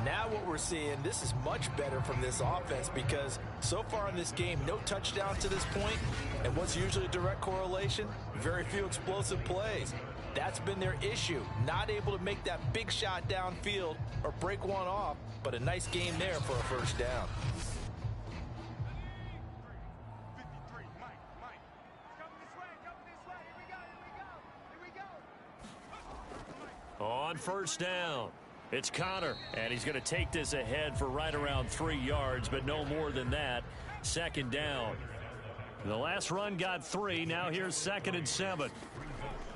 Now what we're seeing, this is much better from this offense because so far in this game, no touchdown to this point, and what's usually a direct correlation, very few explosive plays. That's been their issue, not able to make that big shot downfield or break one off, but a nice game there for a 1st down. On 1st down, it's Connor, and he's going to take this ahead for right around 3 yards, but no more than that. 2nd down. The last run got 3. Now here's 2nd and 7.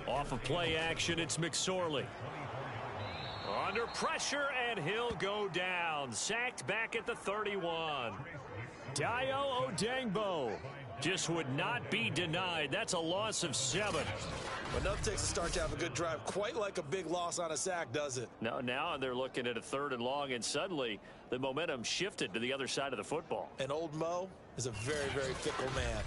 Off of play action, it's McSorley. Under pressure, and he'll go down. Sacked back at the 31. Dayo Odengbo just would not be denied. That's a loss of 7. Enough takes a start to have a good drive. Quite like a big loss on a sack, does it? No, now they're looking at a 3rd and long, and suddenly the momentum shifted to the other side of the football. And old Mo is a very, very fickle man.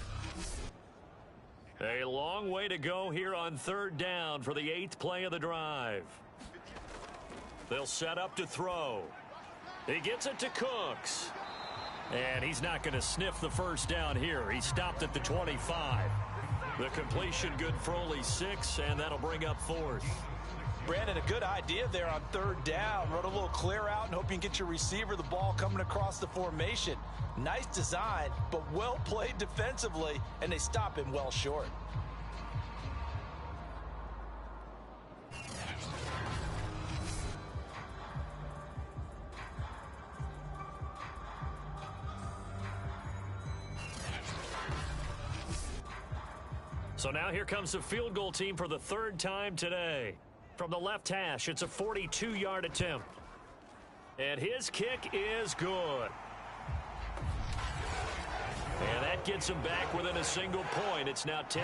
A long way to go here on 3rd down for the 8th play of the drive. They'll set up to throw. He gets it to Cooks. And he's not going to sniff the 1st down here. He stopped at the 25. The completion good for only 6, and that'll bring up 4th. Brandon, a good idea there on 3rd down. Run a little clear out and hope you can get your receiver the ball coming across the formation. Nice design, but well played defensively, and they stop him well short. So now here comes the field goal team for the 3rd time today. From the left hash, it's a 42-yard attempt. And his kick is good. And that gets him back within a single point. It's now 10-9.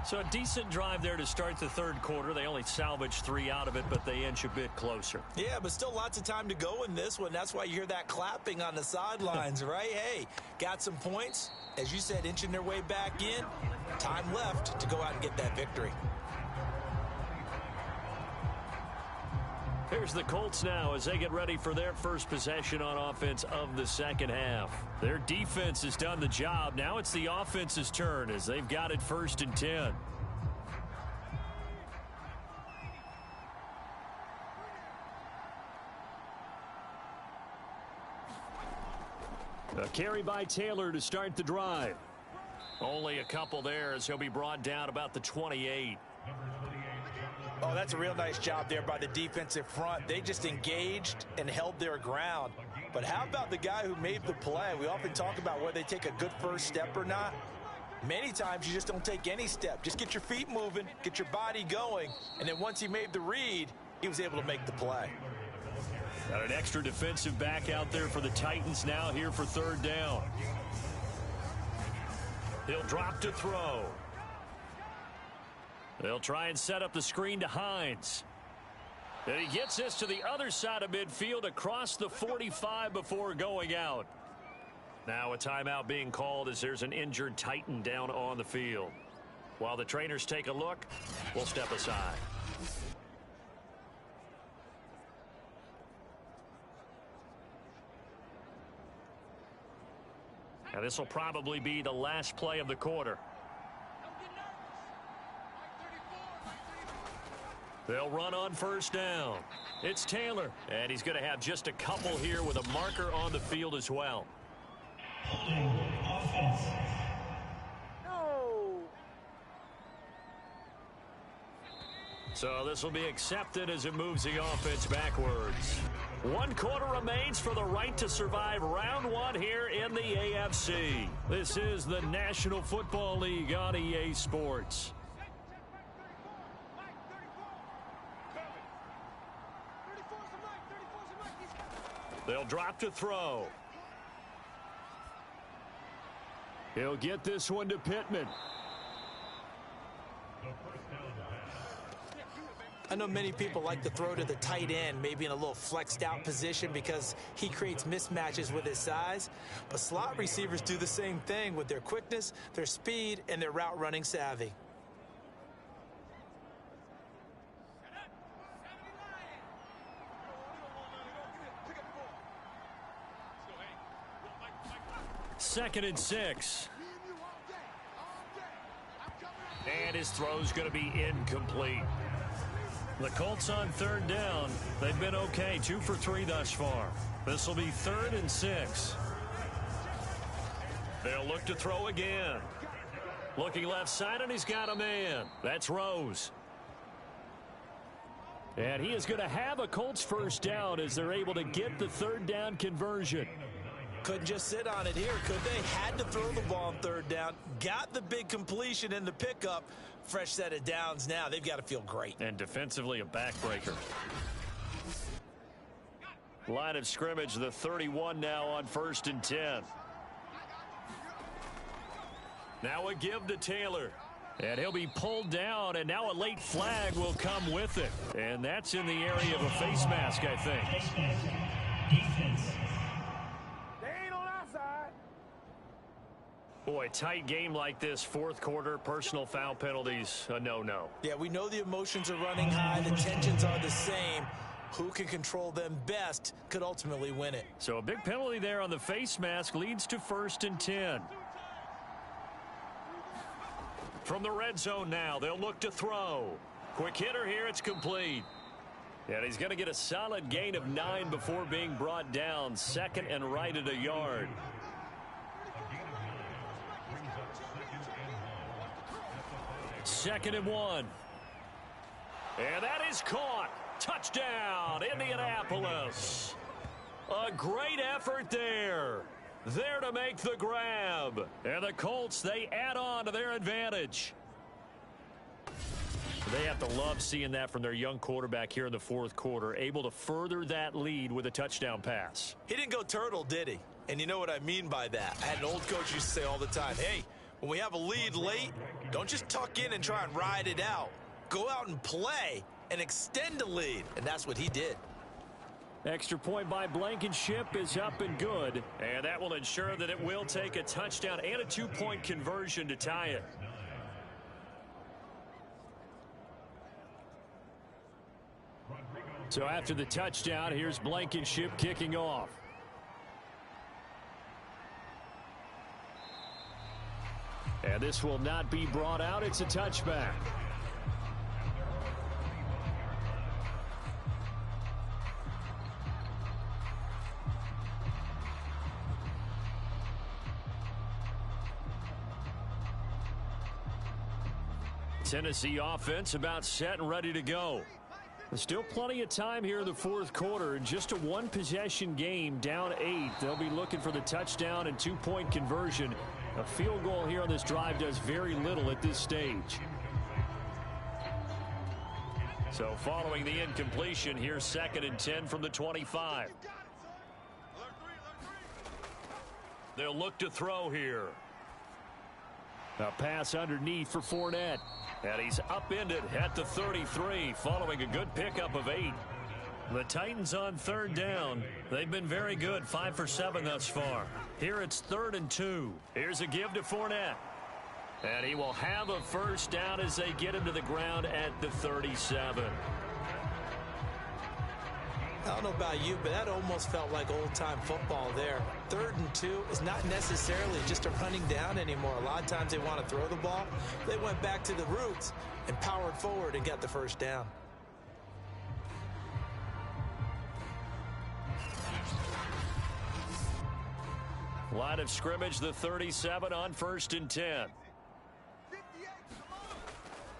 So a decent drive there to start the third quarter. They only salvaged 3 out of it, but they inch a bit closer. Yeah, but still lots of time to go in this one. That's why you hear that clapping on the sidelines, right? Hey, got some points. As you said, inching their way back in. Time left to go out and get that victory. Here's the Colts now as they get ready for their first possession on offense of the second half. Their defense has done the job. Now it's the offense's turn as they've got it 1st and 10. A carry by Taylor to start the drive. Only a couple there as he'll be brought down about the 28. Oh, that's a real nice job there by the defensive front. They just engaged and held their ground. But how about the guy who made the play? We often talk about whether they take a good first step or not. Many times you just don't take any step. Just get your feet moving, get your body going, and then once he made the read, he was able to make the play. Got an extra defensive back out there for the Titans now here for 3rd down. He'll drop to throw. They'll try and set up the screen to Hines. And he gets this to the other side of midfield across the 45 before going out. Now a timeout being called as there's an injured Titan down on the field. While the trainers take a look, we'll step aside. Now this will probably be the last play of the quarter. They'll run on 1st down. It's Taylor, and he's going to have just a couple here with a marker on the field as well. So this will be accepted as it moves the offense backwards. 1 quarter remains for the right to survive round 1 here in the AFC. This is the National Football League on EA Sports. They'll drop to throw. He'll get this one to Pittman. I know many people like to throw to the tight end, maybe in a little flexed out position because he creates mismatches with his size. But slot receivers do the same thing with their quickness, their speed, and their route running savvy. Second and 6. And his throw's going to be incomplete. The Colts on 3rd down. They've been okay. 2 for 3 thus far. This will be 3rd and 6. They'll look to throw again. Looking left side, and he's got a man. That's Rose. And he is going to have a Colts 1st down as they're able to get the 3rd down conversion. Couldn't just sit on it here, could they? Had to throw the ball on 3rd down. Got the big completion in the pickup. Fresh set of downs now. They've got to feel great. And defensively a backbreaker. Line of scrimmage, the 31 now on 1st and 10. Now a give to Taylor. And he'll be pulled down, and now a late flag will come with it. And that's in the area of a face mask, I think. Defense. Boy, tight game like this, 4th quarter, personal foul penalties, a no-no. Yeah, we know the emotions are running high. The tensions are the same. Who can control them best could ultimately win it. So a big penalty there on the face mask leads to 1st and 10. From the red zone now, they'll look to throw. Quick hitter here, it's complete. And he's going to get a solid gain of 9 before being brought down. 2nd and right at a yard. Second and 1. And that is caught. Touchdown, Indianapolis. A great effort there. There to make the grab. And the Colts, they add on to their advantage. They have to love seeing that from their young quarterback here in the 4th quarter, able to further that lead with a touchdown pass. He didn't go turtle, did he? And you know what I mean by that. I had an old coach used to say all the time, hey, when we have a lead late, Don't just tuck in and try and ride it out. Go out and play and extend the lead, and that's what he did. Extra point by Blankenship is up and good. And that will ensure that it will take a touchdown and a 2-point conversion to tie it. So after the touchdown, here's Blankenship kicking off. And this will not be brought out. It's a touchback. Tennessee offense about set and ready to go. There's still plenty of time here in the fourth quarter. Just a one-possession game, down 8. They'll be looking for the touchdown and 2-point conversion. A field goal here on this drive does very little at this stage. So following the incompletion, here's 2nd and 10 from the 25. They'll look to throw here. A pass underneath for Fournette. And he's upended at the 33 following a good pickup of 8. The Titans on 3rd down. They've been very good, 5 for 7 thus far. Here it's 3rd and 2. Here's a give to Fournette. And he will have a first down as they get him to the ground at the 37. I don't know about you, but that almost felt like old-time football there. 3rd and 2 is not necessarily just a running down anymore. A lot of times they want to throw the ball. They went back to the roots and powered forward and got the first down. Line of scrimmage, the 37 on 1st and 10.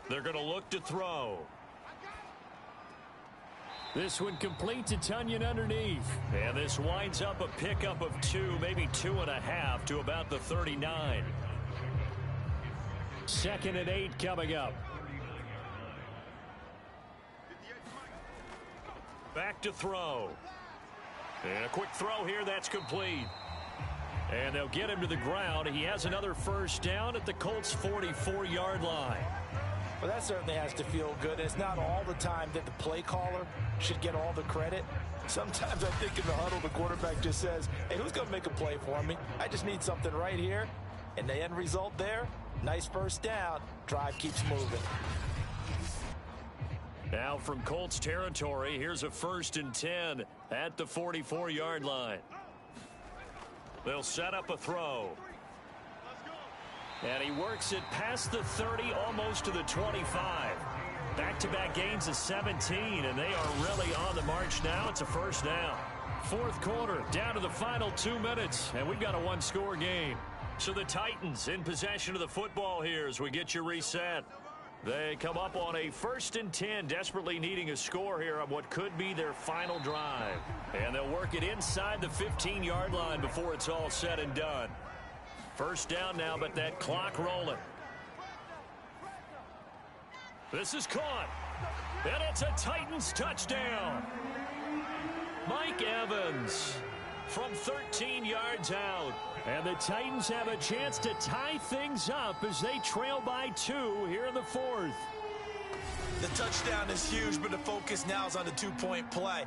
They're going to look to throw. This one complete to Tunyon underneath. And this winds up a pickup of 2, maybe 2.5 to about the 39. 2nd and 8 coming up. Back to throw. And a quick throw here, that's complete. And they'll get him to the ground. He has another first down at the Colts' 44-yard line. Well, that certainly has to feel good. It's not all the time that the play caller should get all the credit. Sometimes I think in the huddle, the quarterback just says, hey, who's going to make a play for me? I just need something right here. And the end result there, nice first down. Drive keeps moving. Now from Colts territory, here's a 1st and 10 at the 44-yard line. They'll set up a throw. And he works it past the 30, almost to the 25. Back-to-back gains of 17, and they are really on the march now. It's a first down. Fourth quarter, down to the final 2 minutes, and we've got a one-score game. So the Titans in possession of the football here as we get you reset. They come up on a 1st and 10, desperately needing a score here on what could be their final drive. And they'll work it inside the 15-yard line before it's all said and done. First down now, but that clock rolling. This is caught. And it's a Titans touchdown. Mike Evans from 13 yards out. And the Titans have a chance to tie things up as they trail by 2 here in the 4th. The touchdown is huge, but the focus now is on the 2-point play.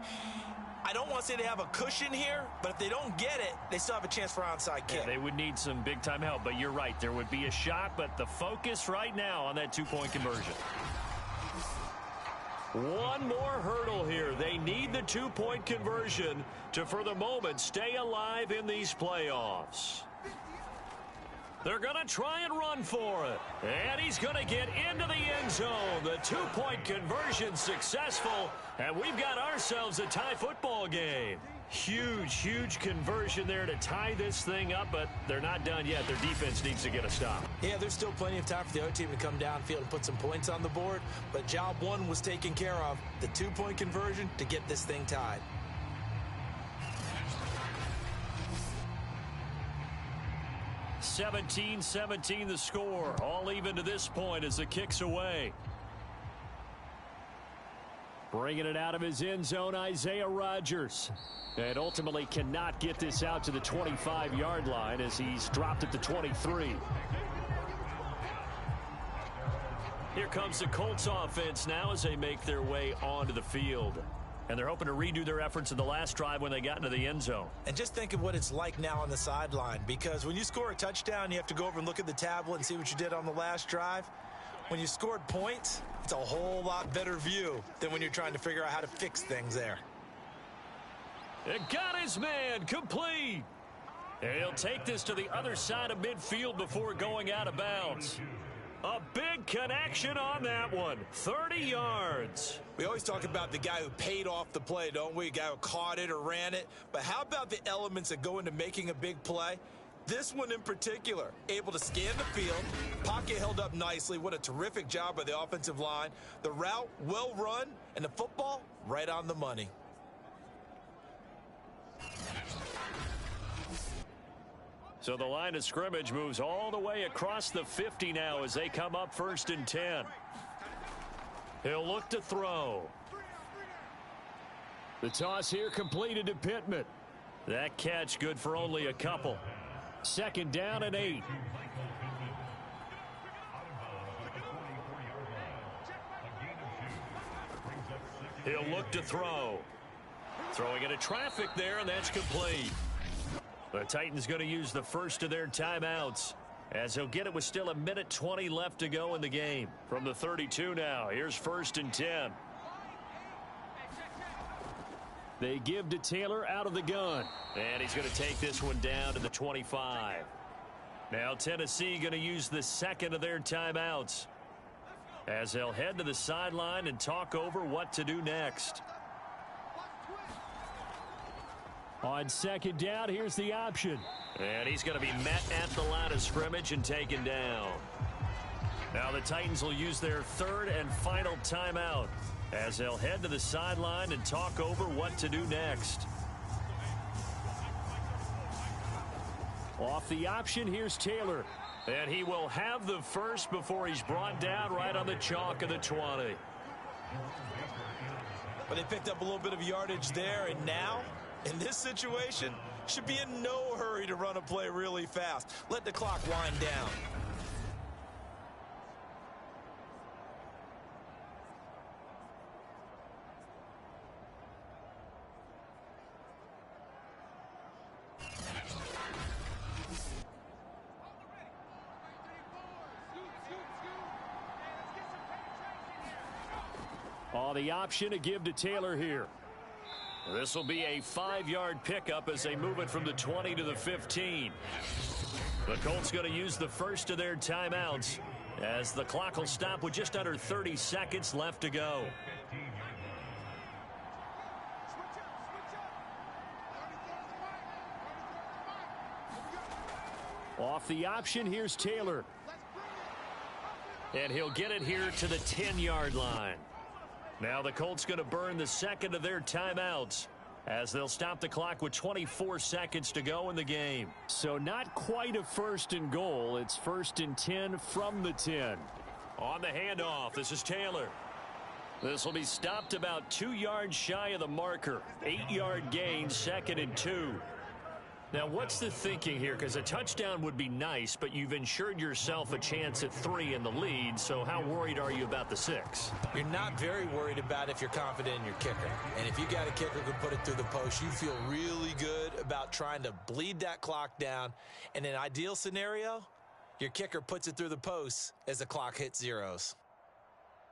I don't want to say they have a cushion here, but if they don't get it, they still have a chance for onside kick. Yeah, they would need some big-time help, but you're right. There would be a shot, but the focus right now on that 2-point conversion. One more hurdle here. They need the 2-point conversion to, for the moment, stay alive in these playoffs. They're going to try and run for it. And he's going to get into the end zone. The 2-point conversion successful. And we've got ourselves a tie football game. Huge, huge conversion there to tie this thing up, but they're not done yet. Their defense needs to get a stop. Yeah, there's still plenty of time for the other team to come downfield and put some points on the board, but job 1 was taken care of. The 2-point conversion to get this thing tied. (17-17) the score. All even to this point as the kick's away. Bringing it out of his end zone, Isaiah Rodgers. And ultimately cannot get this out to the 25-yard line as he's dropped at the 23. Here comes the Colts offense now as they make their way onto the field. And they're hoping to redo their efforts in the last drive when they got into the end zone. And just think of what it's like now on the sideline, because when you score a touchdown, you have to go over and look at the tablet and see what you did on the last drive. When you scored points, it's a whole lot better view than when you're trying to figure out how to fix things there. It got his man complete. And he'll take this to the other side of midfield before going out of bounds. A big connection on that one. 30 yards. We always talk about the guy who paid off the play, don't we? A guy who caught it or ran it. But how about the elements that go into making a big play? This one in particular, able to scan the field, pocket held up nicely. What a terrific job by the offensive line. The route, well run, and the football, right on the money. So the line of scrimmage moves all the way across the 50 now as they come up 1st and 10. He'll look to throw. The toss here completed to Pittman. That catch good for only a couple. 2nd down and 8. He'll look to throw. Throwing into traffic there, and that's complete. The Titans going to use the first of their timeouts as he'll get it with still 1:20 left to go in the game. From the 32 now, here's 1st and 10. They give to Taylor out of the gun. And he's going to take this one down to the 25. Now Tennessee going to use the second of their timeouts as they'll head to the sideline and talk over what to do next. On 2nd down, here's the option. And he's going to be met at the line of scrimmage and taken down. Now the Titans will use their 3rd and final timeout as they'll head to the sideline and talk over what to do next. Off the option, here's Taylor. And he will have the first before he's brought down right on the chalk of the 20. But they picked up a little bit of yardage there, and now, in this situation, should be in no hurry to run a play really fast. Let the clock wind down. On the option to give to Taylor here. This will be a 5-yard pickup as they move it from the 20 to the 15. The Colts going to use the first of their timeouts as the clock will stop with just under 30 seconds left to go. Off the option, here's Taylor. And he'll get it here to the 10-yard line. Now the Colts going to burn the second of their timeouts as they'll stop the clock with 24 seconds to go in the game. So not quite a 1st and goal. It's 1st and 10 from the 10. On the handoff, this is Taylor. This will be stopped about 2 yards shy of the marker. 8-yard gain, 2nd and 2. Now, what's the thinking here? Because a touchdown would be nice, but you've ensured yourself a chance at 3 in the lead, so how worried are you about the 6? You're not very worried about if you're confident in your kicker. And if you got a kicker who can put it through the post, you feel really good about trying to bleed that clock down. In an ideal scenario, your kicker puts it through the post as the clock hits zeros.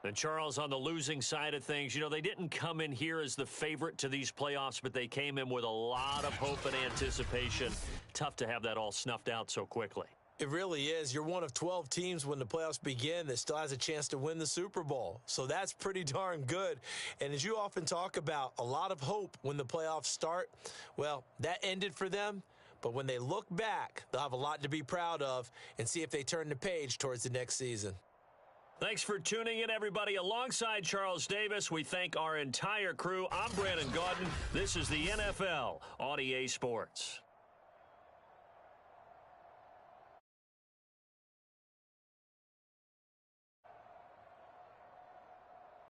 And Charles, on the losing side of things, you know, they didn't come in here as the favorite to these playoffs, but they came in with a lot of hope and anticipation. Tough to have that all snuffed out so quickly. It really is. You're one of 12 teams when the playoffs begin that still has a chance to win the Super Bowl. So that's pretty darn good. And as you often talk about, a lot of hope when the playoffs start. Well, that ended for them. But when they look back, they'll have a lot to be proud of and see if they turn the page towards the next season. Thanks for tuning in, everybody. Alongside Charles Davis, we thank our entire crew. I'm Brandon Gaudin. This is the NFL on EA Sports.